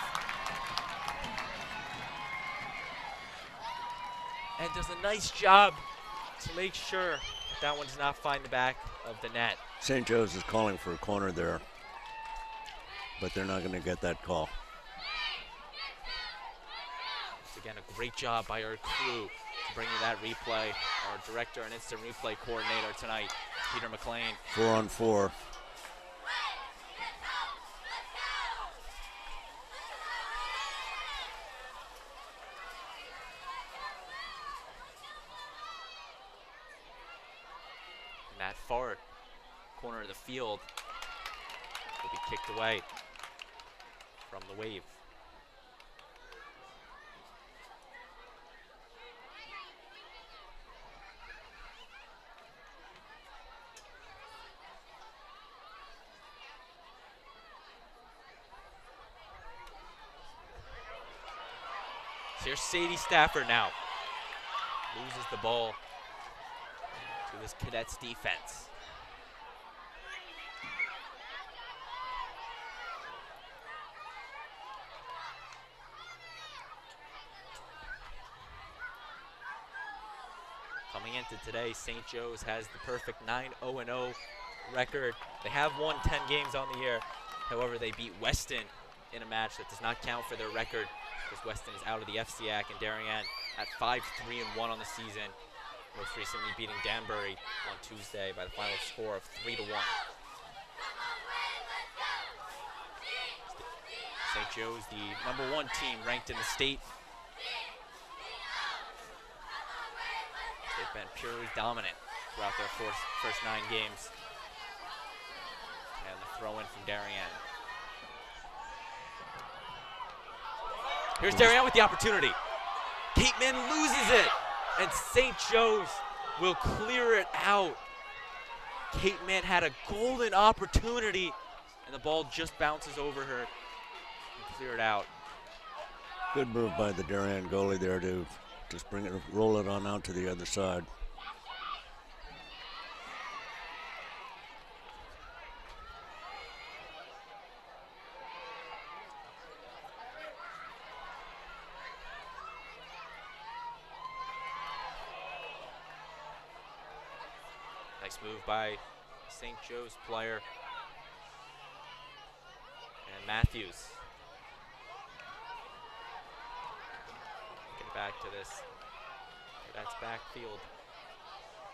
And does a nice job to make sure that one does not find the back of the net. St. Joe's is calling for a corner there, but they're not going to get that call. Once again, a great job by our crew to bring you that replay. Our director and instant replay coordinator tonight, Peter McLean. that far corner of the field. Will be kicked away from the Wave. So here's Sadie Stafford now. Loses the ball to this Cadets defense. Coming into today, St. Joe's has the perfect 9-0-0 record. They have won 10 games on the year. However, they beat Weston in a match that does not count for their record, because Weston is out of the FCAC, and Darien at 5-3-1 on the season, most recently beating Danbury on Tuesday by the final score of 3-1. St. Joe's, the #1 team ranked in the state. They've been purely dominant throughout their first 9 games. And the throw-in from Darien. Here's Darien with the opportunity. Cateman loses it, and St. Joe's will clear it out. Cateman had a golden opportunity, and the ball just bounces over her and clear it out. Good move by the Darien goalie there to just roll it on out to the other side. Nice move by St. Joe's player. And Matthews. Get back to this Cadets backfield.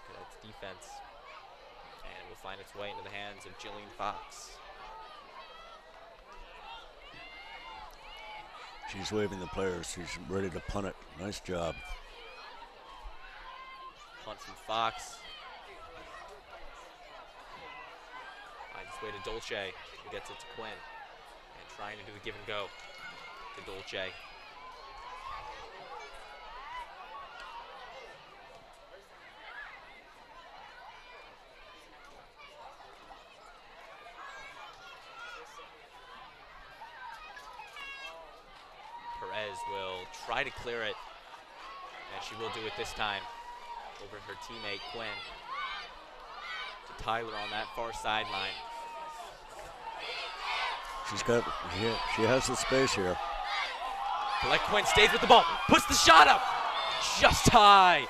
Cadets defense. And it will find its way into the hands of Jillian Fox. She's waving the players. She's ready to punt it. Nice job. Punt from Fox. Finds its way to Dolce, who gets it to Quinn. And trying to do the give and go to Dolce. Perez will try to clear it, and she will do it this time over her teammate Quinn to Tyler on that far sideline. She has the space here. Colette Quinn stays with the ball, puts the shot up, just high.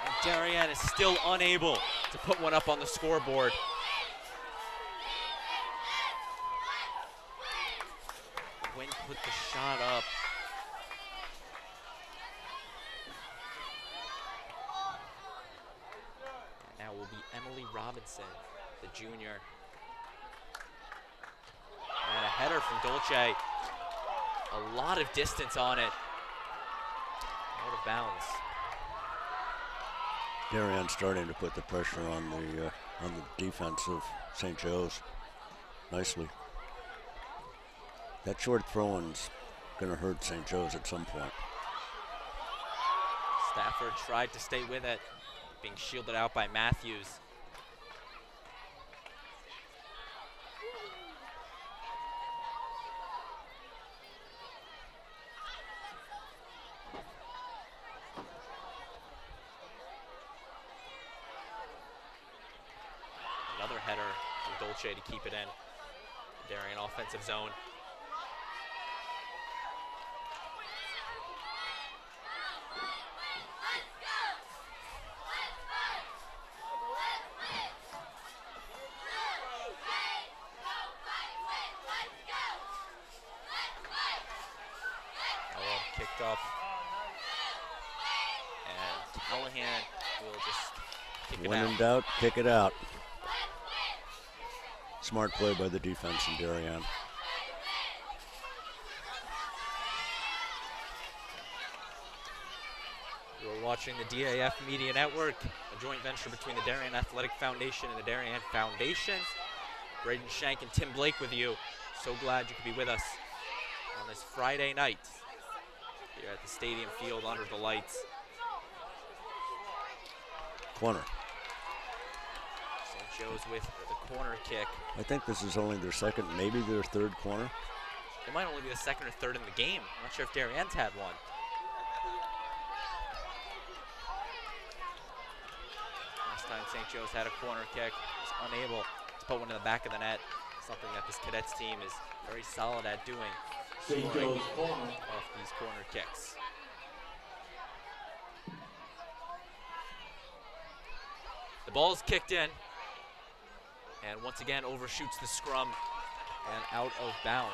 And Darien is still unable to put one up on the scoreboard. Quinn put the shot up. And now will be Emily Robinson, the junior. And a header from Dolce. A lot of distance on it. Out of bounds. Darien starting to put the pressure on the defense of St. Joe's nicely. That short throw-in's going to hurt St. Joe's at some point. Stafford tried to stay with it, being shielded out by Matthews. Another header from Dolce to keep it in. Darien offensive zone. Kicked off, and Callahan will just kick it out. When in doubt, kick it out. Smart play by the defense in Darien. We'll watch watching the DAF Media Network, a joint venture between the Darien Athletic Foundation and the Darien Foundation. Braden Shank and Tim Blake with you. So glad you could be with us on this Friday night here at the Stadium Field under the lights. Corner. St. Joe's with the corner kick. I think this is only their second, maybe their third corner. It might only be the second or third in the game. I'm not sure if Darien's had one. Last time St. Joe's had a corner kick, was unable to put one in the back of the net. Something that this Cadets team is very solid at doing. St. Joe's corner. Off these corner kicks. The ball's kicked in, and once again overshoots the scrum and out of bounds.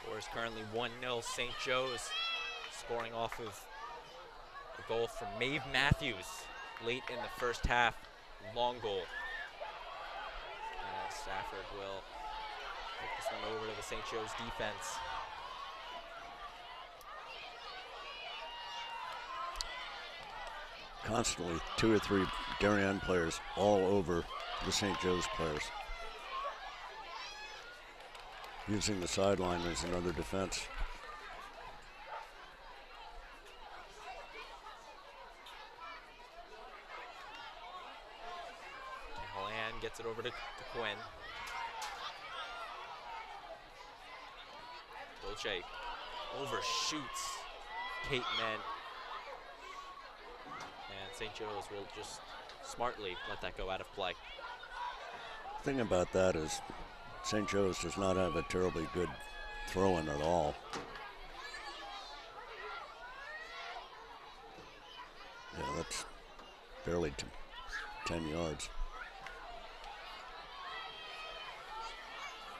Score is currently 1-0 St. Joe's, scoring off of a goal from Maeve Matthews late in the first half, long goal. And Stafford will take this one over to the St. Joe's defense. Constantly 2 or 3 Darien players all over the St. Joe's players. Using the sideline as another defense. Callahan gets it over to Quinn. Dolce overshoots Kate Men. And St. Joe's will just smartly let that go out of play. The thing about that is St. Joe's does not have a terribly good throw-in at all. Yeah, that's barely 10 yards.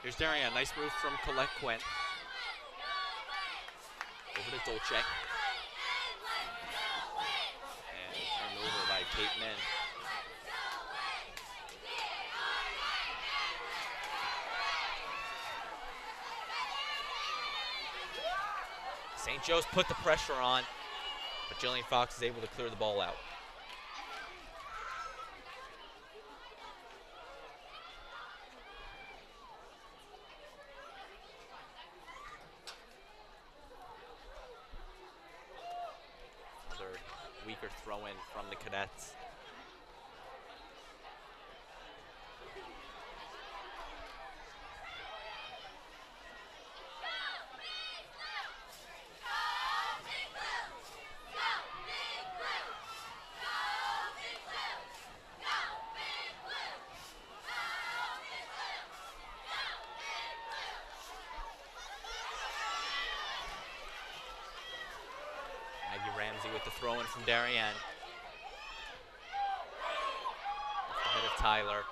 Here's Darien, nice move from Colette Quinn. Over to Dolce. And turned over by Kate Men. St. Joe's put the pressure on, but Jillian Fox is able to clear the ball out. Another weaker throw-in from the Cadets. With the throw-in from Darien. Off the head of Tyler.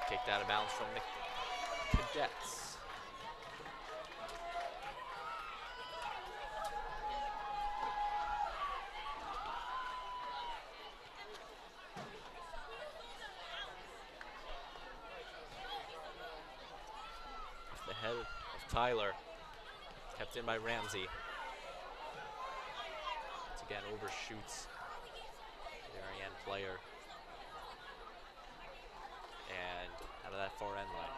Kicked out of bounds from the Cadets. Off the head of Tyler. Kept in by Ramsey. Again, overshoots the Darien player. And out of that far end line.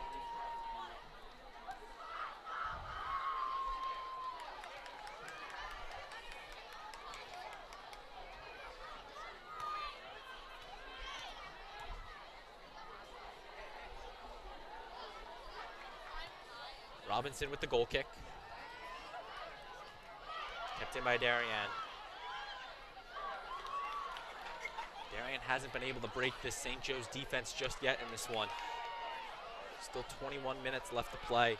Robinson with the goal kick. Kept in by Darien. Darien hasn't been able to break this St. Joe's defense just yet in this one. Still 21 minutes left to play.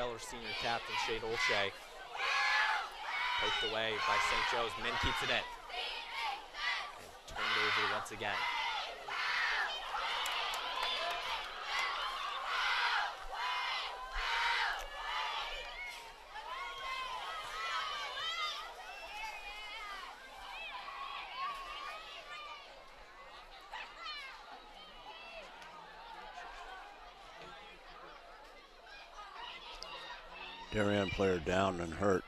fellow senior captain, Shea Dolce. Poked away by St. Joe's. Min keeps it in. And turned over once again. Darien player down and hurt.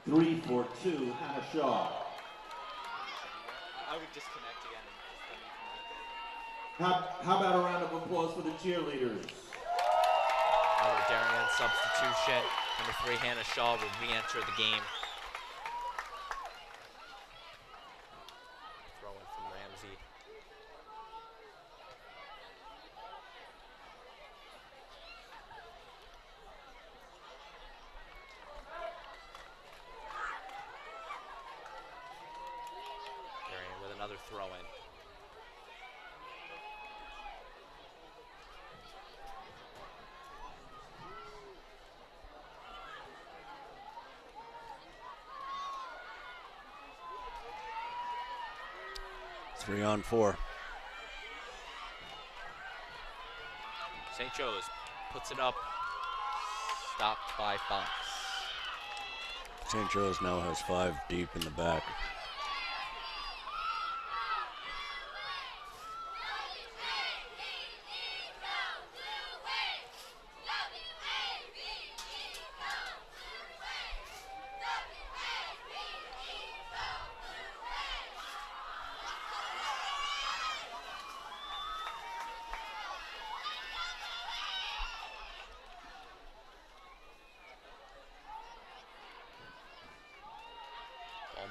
Three for two, Hannah Shaw. I would disconnect again. How about a round of applause for the cheerleaders? Another Darien substitution. Number 3, Hannah Shaw, will re-enter the game. Throw in from Ramsey. Darien with another throw in. Three on four. St. Joe's puts it up, stopped by Fox. St. Joe's now has 5 deep in the back.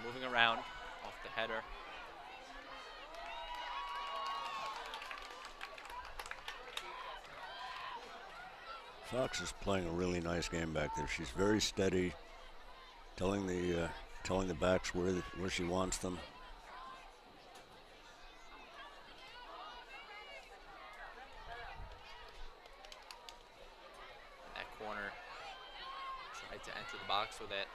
Moving around off the header. Fox is playing a really nice game back there. She's very steady, telling the backs where she wants them. That corner tried to enter the box with it.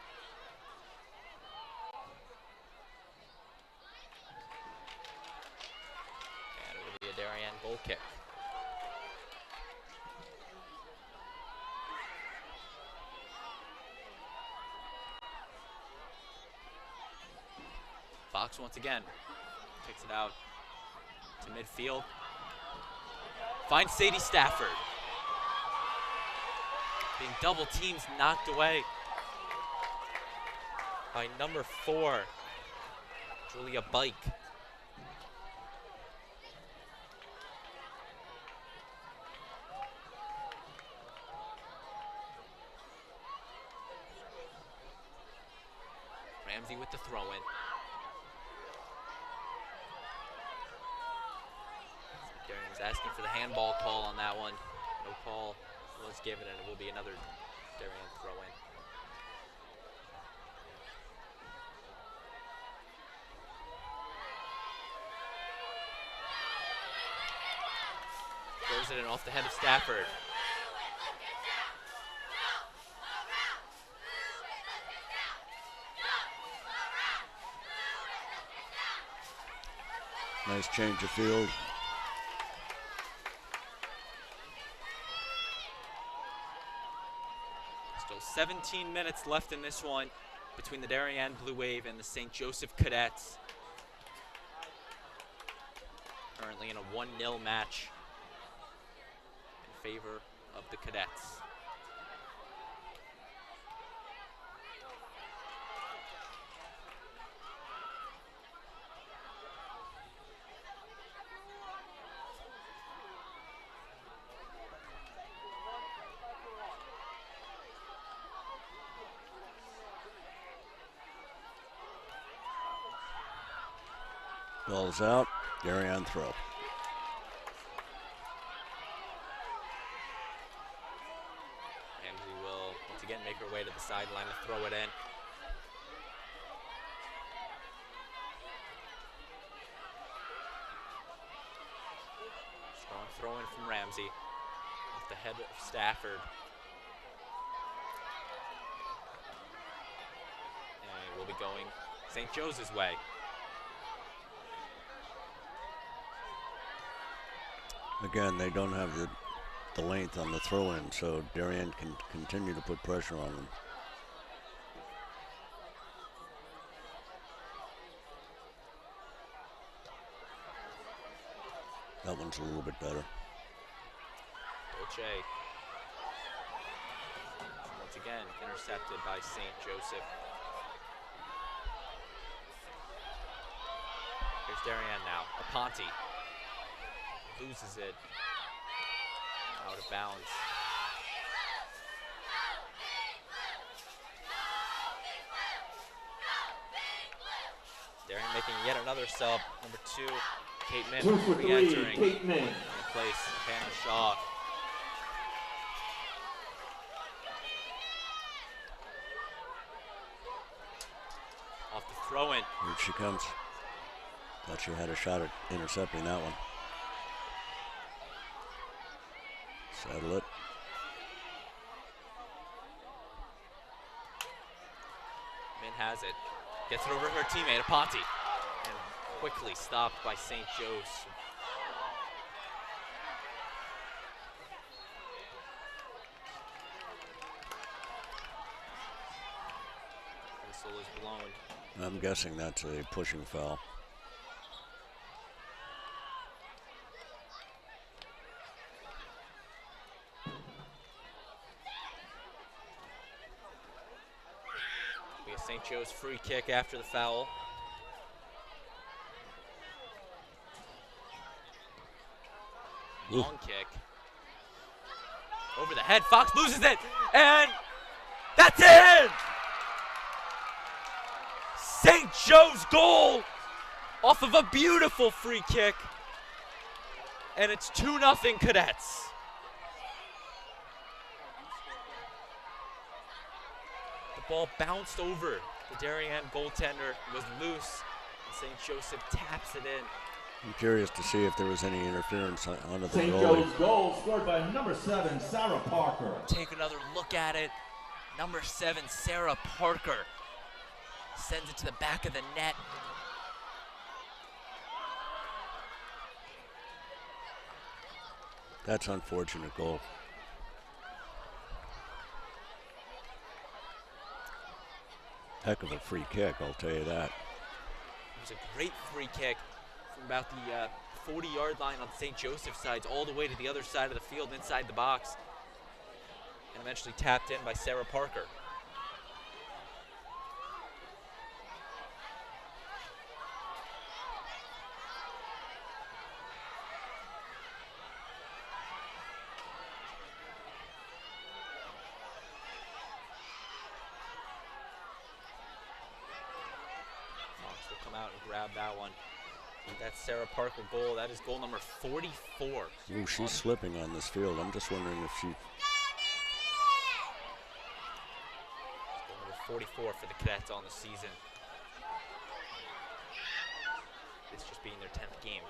Darien goal kick. Fox once again kicks it out to midfield. Finds Sadie Stafford. Being double teams, knocked away by number 4, Julia Bike. Ramsey with the throw-in. Darien was asking for the handball call on that one. No call was given, and it will be another Darien throw-in. Throws it in off the head of Stafford. Nice change of field. Still 17 minutes left in this one between the Darien Blue Wave and the St. Joseph Cadets. Currently in a 1-0 match in favor of the Cadets. Ball's out. Darien throw. And we will once again make our way to the sideline to throw it in. Strong throw in from Ramsey. Off the head of Stafford. And we'll be going St. Joe's way. Again, they don't have the length on the throw-in, so Darien can continue to put pressure on them. That one's a little bit better. Dolce. Once again, intercepted by St. Joseph. Here's Darien now. Aponte loses it. Out of bounds. Darien making yet another sub. Number 2, Kate Min 2 for 3, re-entering Kate Min. in place of Hannah Shaw. Off the throw-in. Here she comes. Thought she had a shot at intercepting that one. Settle it. Min has it. Gets it over to her teammate, Aponte. And quickly stopped by St. Joe's. Whistle is blown. I'm guessing that's a pushing foul. St. Joe's free kick after the foul. Long kick. Over the head, Fox loses it, and that's in! St. Joe's goal off of a beautiful free kick, and it's 2-0 Cadets. Ball bounced over the Darien goaltender, was loose, and St. Joseph taps it in. I'm curious to see if there was any interference onto the St. goalie. Joe's goal scored by number 7, Sarah Parker. Take another look at it. Number 7, Sarah Parker, sends it to the back of the net. That's unfortunate goal. Heck of a free kick, I'll tell you that. It was a great free kick from about the 40-yard line on St. Joseph's side all the way to the other side of the field inside the box. And eventually tapped in by Sarah Parker. Grab that one. That's Sarah Parker goal. That is goal number 44. Ooh, she's slipping on this field. I'm just wondering if she... Goal number 44 for the Cadets on the season. This just being their 10th game.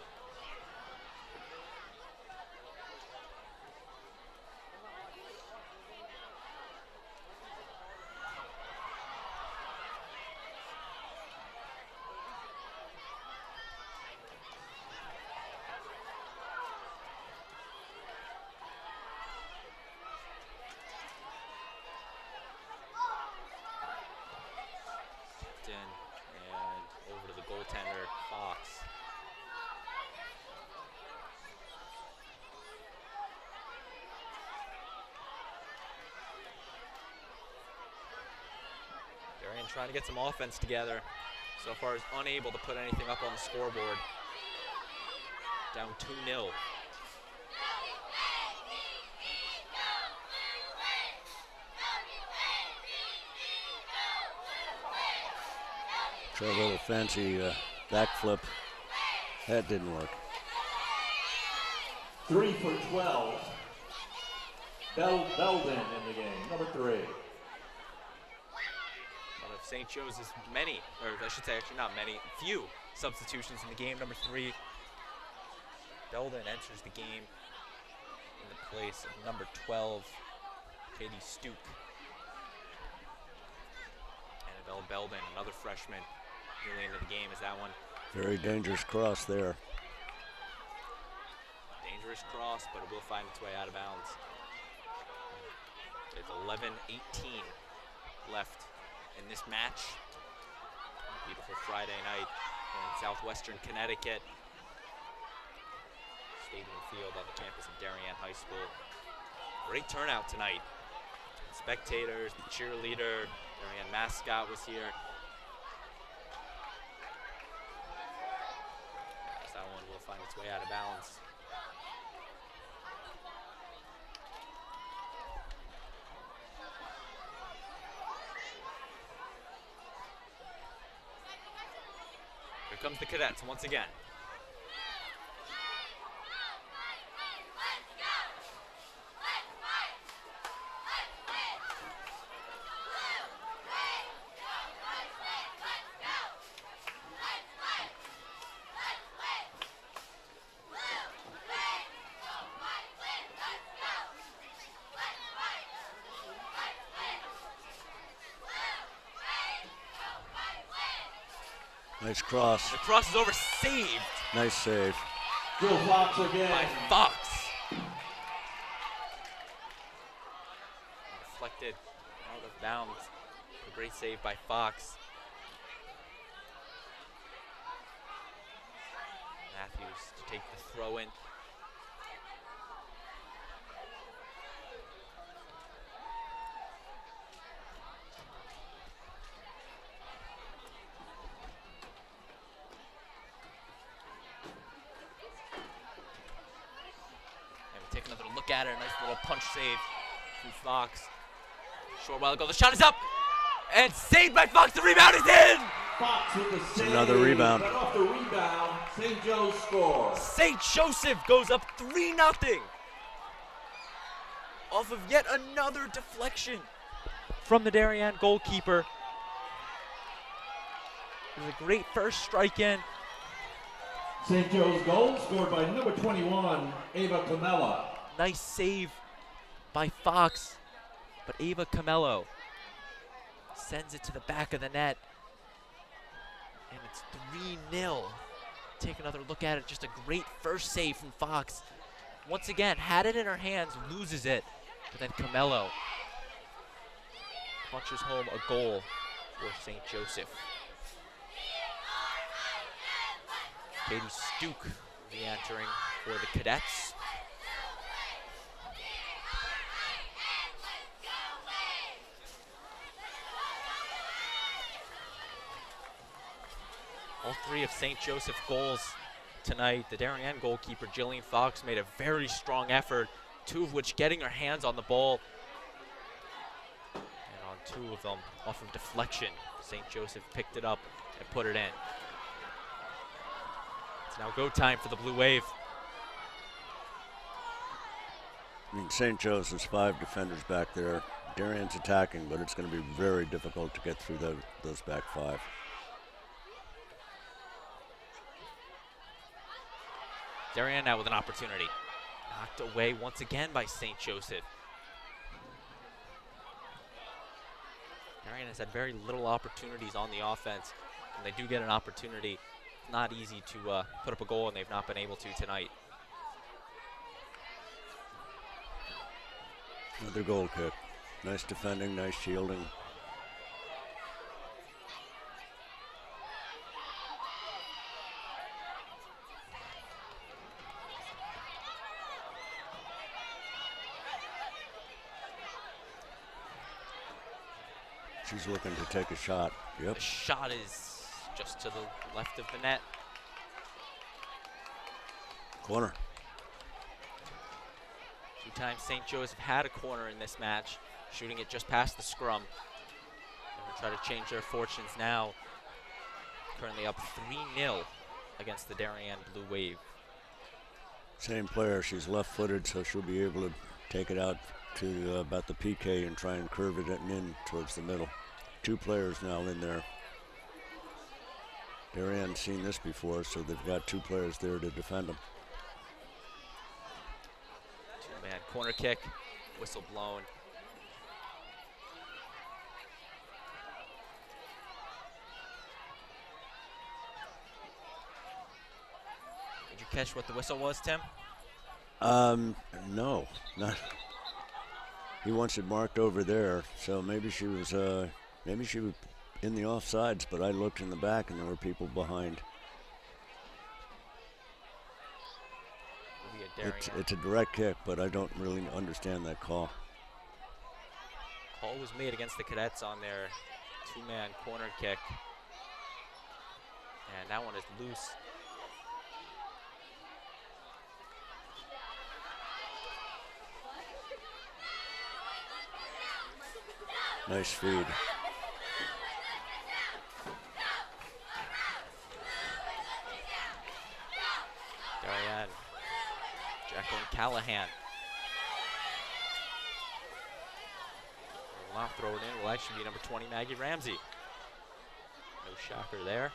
And over to the goaltender, Fox. Darien trying to get some offense together. So far is unable to put anything up on the scoreboard. Down 2-0. Try a little fancy backflip. That didn't work. 3 for 12. Belden in the game, number 3. St. Joseph's many, or I should say actually not many, few substitutions in the game. Number 3, Belden enters the game in the place of number 12, Katie Stuke. Annabelle Belden, another freshman, newly into the game, is that one. Very dangerous cross there. Dangerous cross, but it will find its way out of bounds. It's 11-18 left in this match. Beautiful Friday night in southwestern Connecticut. Stadium Field on the campus of Darien High School. Great turnout tonight. Spectators, the cheerleader, Darien mascot was here. That one will find its way out of bounds. Here comes the Cadets once again. Nice cross. The cross is over, saved. Nice save. Jillian Fox again. By Fox. Deflected out of bounds. A great save by Fox. Matthews to take the throw in. Take another look at it. Nice little punch save from Fox. Short while ago, the shot is up and saved by Fox. The rebound is in. Fox with the save. Another rebound. Cut off the rebound. St. Joe's scores. St. Joseph goes up 3-0 off of yet another deflection from the Darien goalkeeper. It was a great first strike in. St. Joe's goal scored by number 21, Ava Camella. Nice save by Fox, but Ava Camello sends it to the back of the net. And it's 3-0. Take another look at it. Just a great first save from Fox. Once again, had it in her hands, loses it. But then Camello punches home a goal for St. Joseph. Katie Stuke re-entering for the Cadets. All 3 of St. Joseph goals tonight. The Darien goalkeeper, Jillian Fox, made a very strong effort, 2 of which getting her hands on the ball. And on 2 of them, off of deflection, St. Joseph picked it up and put it in. It's now go time for the Blue Wave. I mean, St. Joseph's 5 defenders back there. Darien's attacking, but it's going to be very difficult to get through those back 5. Darien now with an opportunity. Knocked away once again by St. Joseph. Darien has had very little opportunities on the offense. When they do get an opportunity, it's not easy to put up a goal, and they've not been able to tonight. Another goal kick. Nice defending, nice shielding. She's looking to take a shot. Yep. The shot is just to the left of the net. Corner. 2 times St. Joseph had a corner in this match, shooting it just past the scrum. They're going to try to change their fortunes now. Currently up 3-0 against the Darien Blue Wave. Same player. She's left-footed, so she'll be able to take it out to about the PK and try and curve it in towards the middle. 2 players now in there. Darien's seen this before, so they've got 2 players there to defend them. 2-man corner kick, whistle blown. Did you catch what the whistle was, Tim? No, not. He wants it marked over there, so maybe she was in the offsides, but I looked in the back and there were people behind. It's a direct kick, but I don't really understand that call. Call was made against the Cadets on their 2-man corner kick. And that one is loose. Nice feed. Darien, Jacqueline Callahan. Will not throw it in. Will actually be number 20, Maggie Ramsey. No shocker there.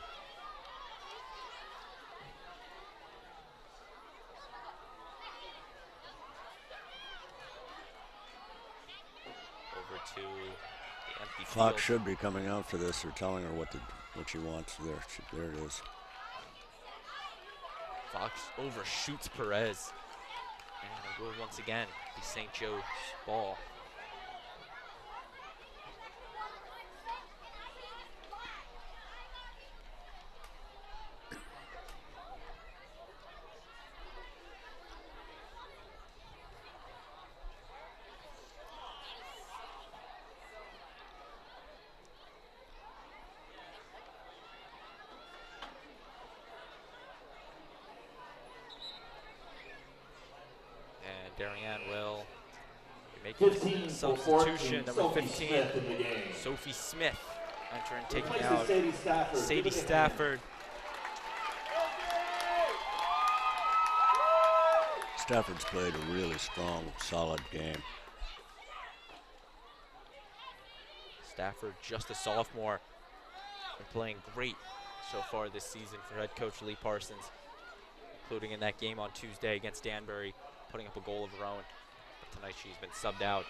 Over to the empty Fox field. should be coming out for this or telling her what she wants. There it is. Fox overshoots Perez. And it will once again be St. Joe's ball. Darien will make a substitution. Number 15, Sophie Smith, entering, taking out Sadie Stafford. Stafford's played a really strong, solid game. Stafford, just a sophomore, and playing great so far this season for head coach Lee Parsons, including in that game on Tuesday against Danbury, putting up a goal of her own. But tonight she's been subbed out.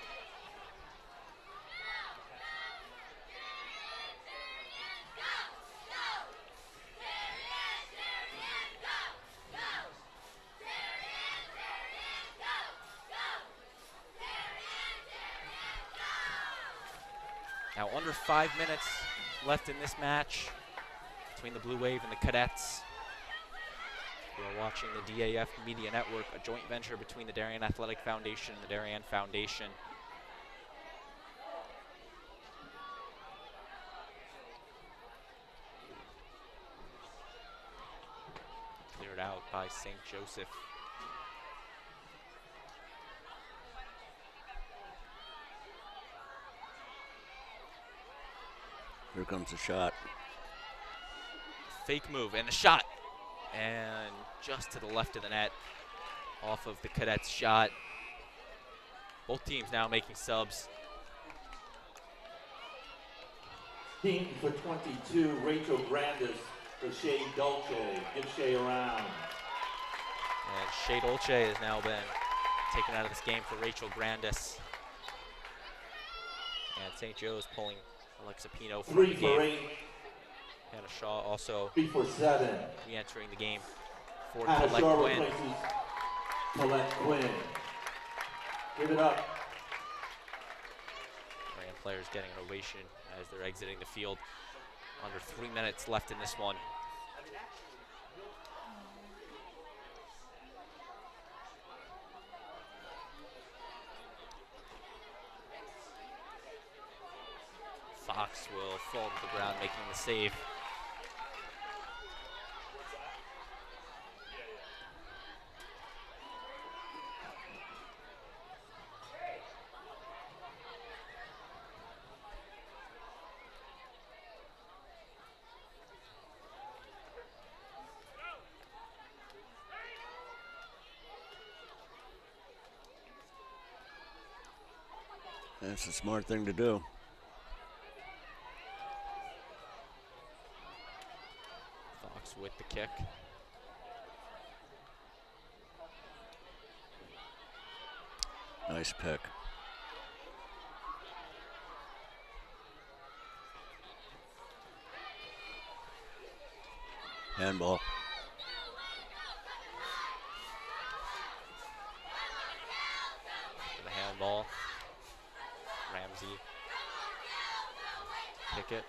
Now under 5 minutes left in this match between the Blue Wave and the Cadets. You are watching the DAF Media Network, a joint venture between the Darien Athletic Foundation and the Darien Foundation. Cleared out by St. Joseph. Here comes the shot. Fake move and a shot. And just to the left of the net, off of the Cadets' shot. Both teams now making subs. Team for 22, Rachel Grandis for Shea Dolce. Give Shea a round. And Shea Dolce has now been taken out of this game for Rachel Grandis. And St. Joe's pulling Alexa Pino from the game. 3 for 8. Hannah Shaw also 3 for 7. re-entering the game for Hannah Colette Shaw Quinn. replaces Colette Quinn. Give it up. Darien players getting an ovation as they're exiting the field. Under 3 minutes left in this one. Fox will fall to the ground, making the save. That's a smart thing to do. kick. Nice pick. Handball. The handball. Ramsey. Kick it.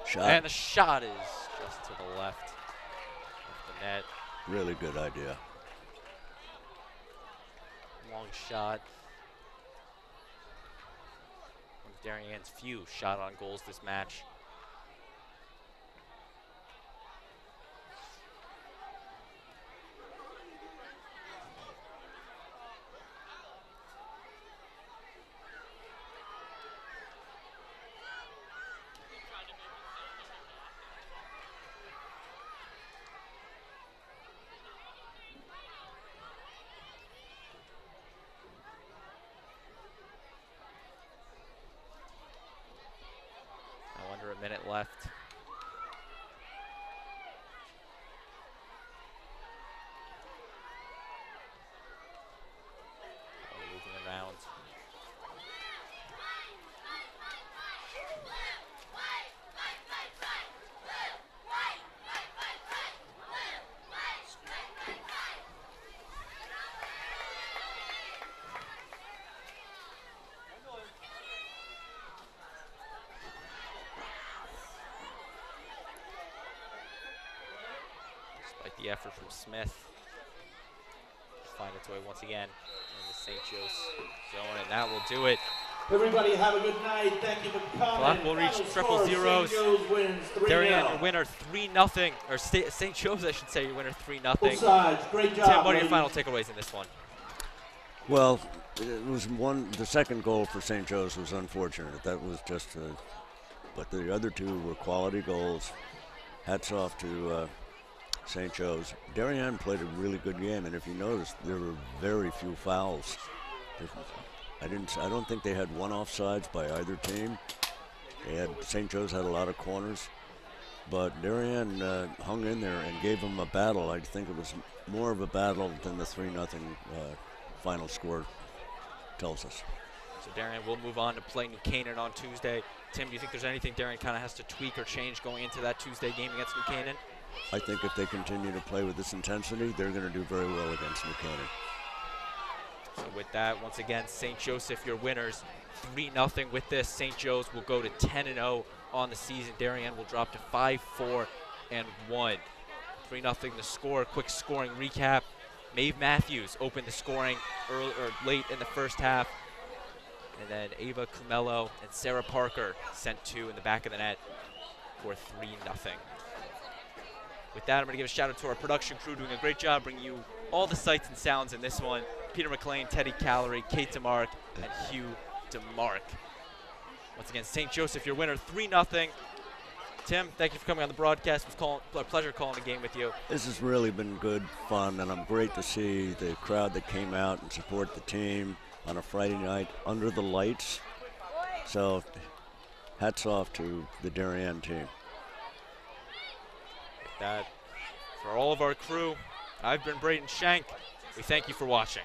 Shot. And the shot is just to the left of the net. Really good idea. Long shot. One of Darien's few shot on goals this match. Under a minute left. Moving around. Despite the effort from Smith, find its way once again in the St. Joe's zone, and that will do it. Everybody have a good night. Thank you for coming. Clock will reach triple zeros. St. Joe's wins 3-0. Darien, your winner 3-0, or St. Joe's, I should say, your winner 3-0. Both sides, great job. Tim, what are your ladies. final takeaways in this one? Well, it was the second goal for St. Joe's was unfortunate. That was just, but the other two were quality goals. Hats off to St. Joe's. Darien played a really good game, and if you notice, there were very few fouls. I don't think they had one offsides by either team. St. Joe's had a lot of corners, but Darien hung in there and gave them a battle. I think it was more of a battle than the 3-0 final score tells us. So Darien will move on to play New Canaan on Tuesday. Tim, do you think there's anything Darien kind of has to tweak or change going into that Tuesday game against New Canaan? I think if they continue to play with this intensity, they're going to do very well against New Canaan. So with that, once again, St. Joseph, your winners, 3-0 with this. St. Joe's will go to 10-0 on the season. Darien will drop to 5-4-1. 3-0 the score. Quick scoring recap. Maeve Matthews opened the scoring early or late in the first half. And then Ava Cumello and Sarah Parker sent two in the back of the net for 3-0. With that, I'm going to give a shout out to our production crew doing a great job bringing you all the sights and sounds in this one. Peter McLean, Teddy Callery, Kate DeMark, and Hugh DeMark. Once again, St. Joseph, your winner, 3-0. Tim, thank you for coming on the broadcast. It was a pleasure calling the game with you. This has really been good fun, and I'm great to see the crowd that came out and support the team on a Friday night under the lights. So hats off to the Darien team. With that, for all of our crew, I've been Braden Shank. We thank you for watching.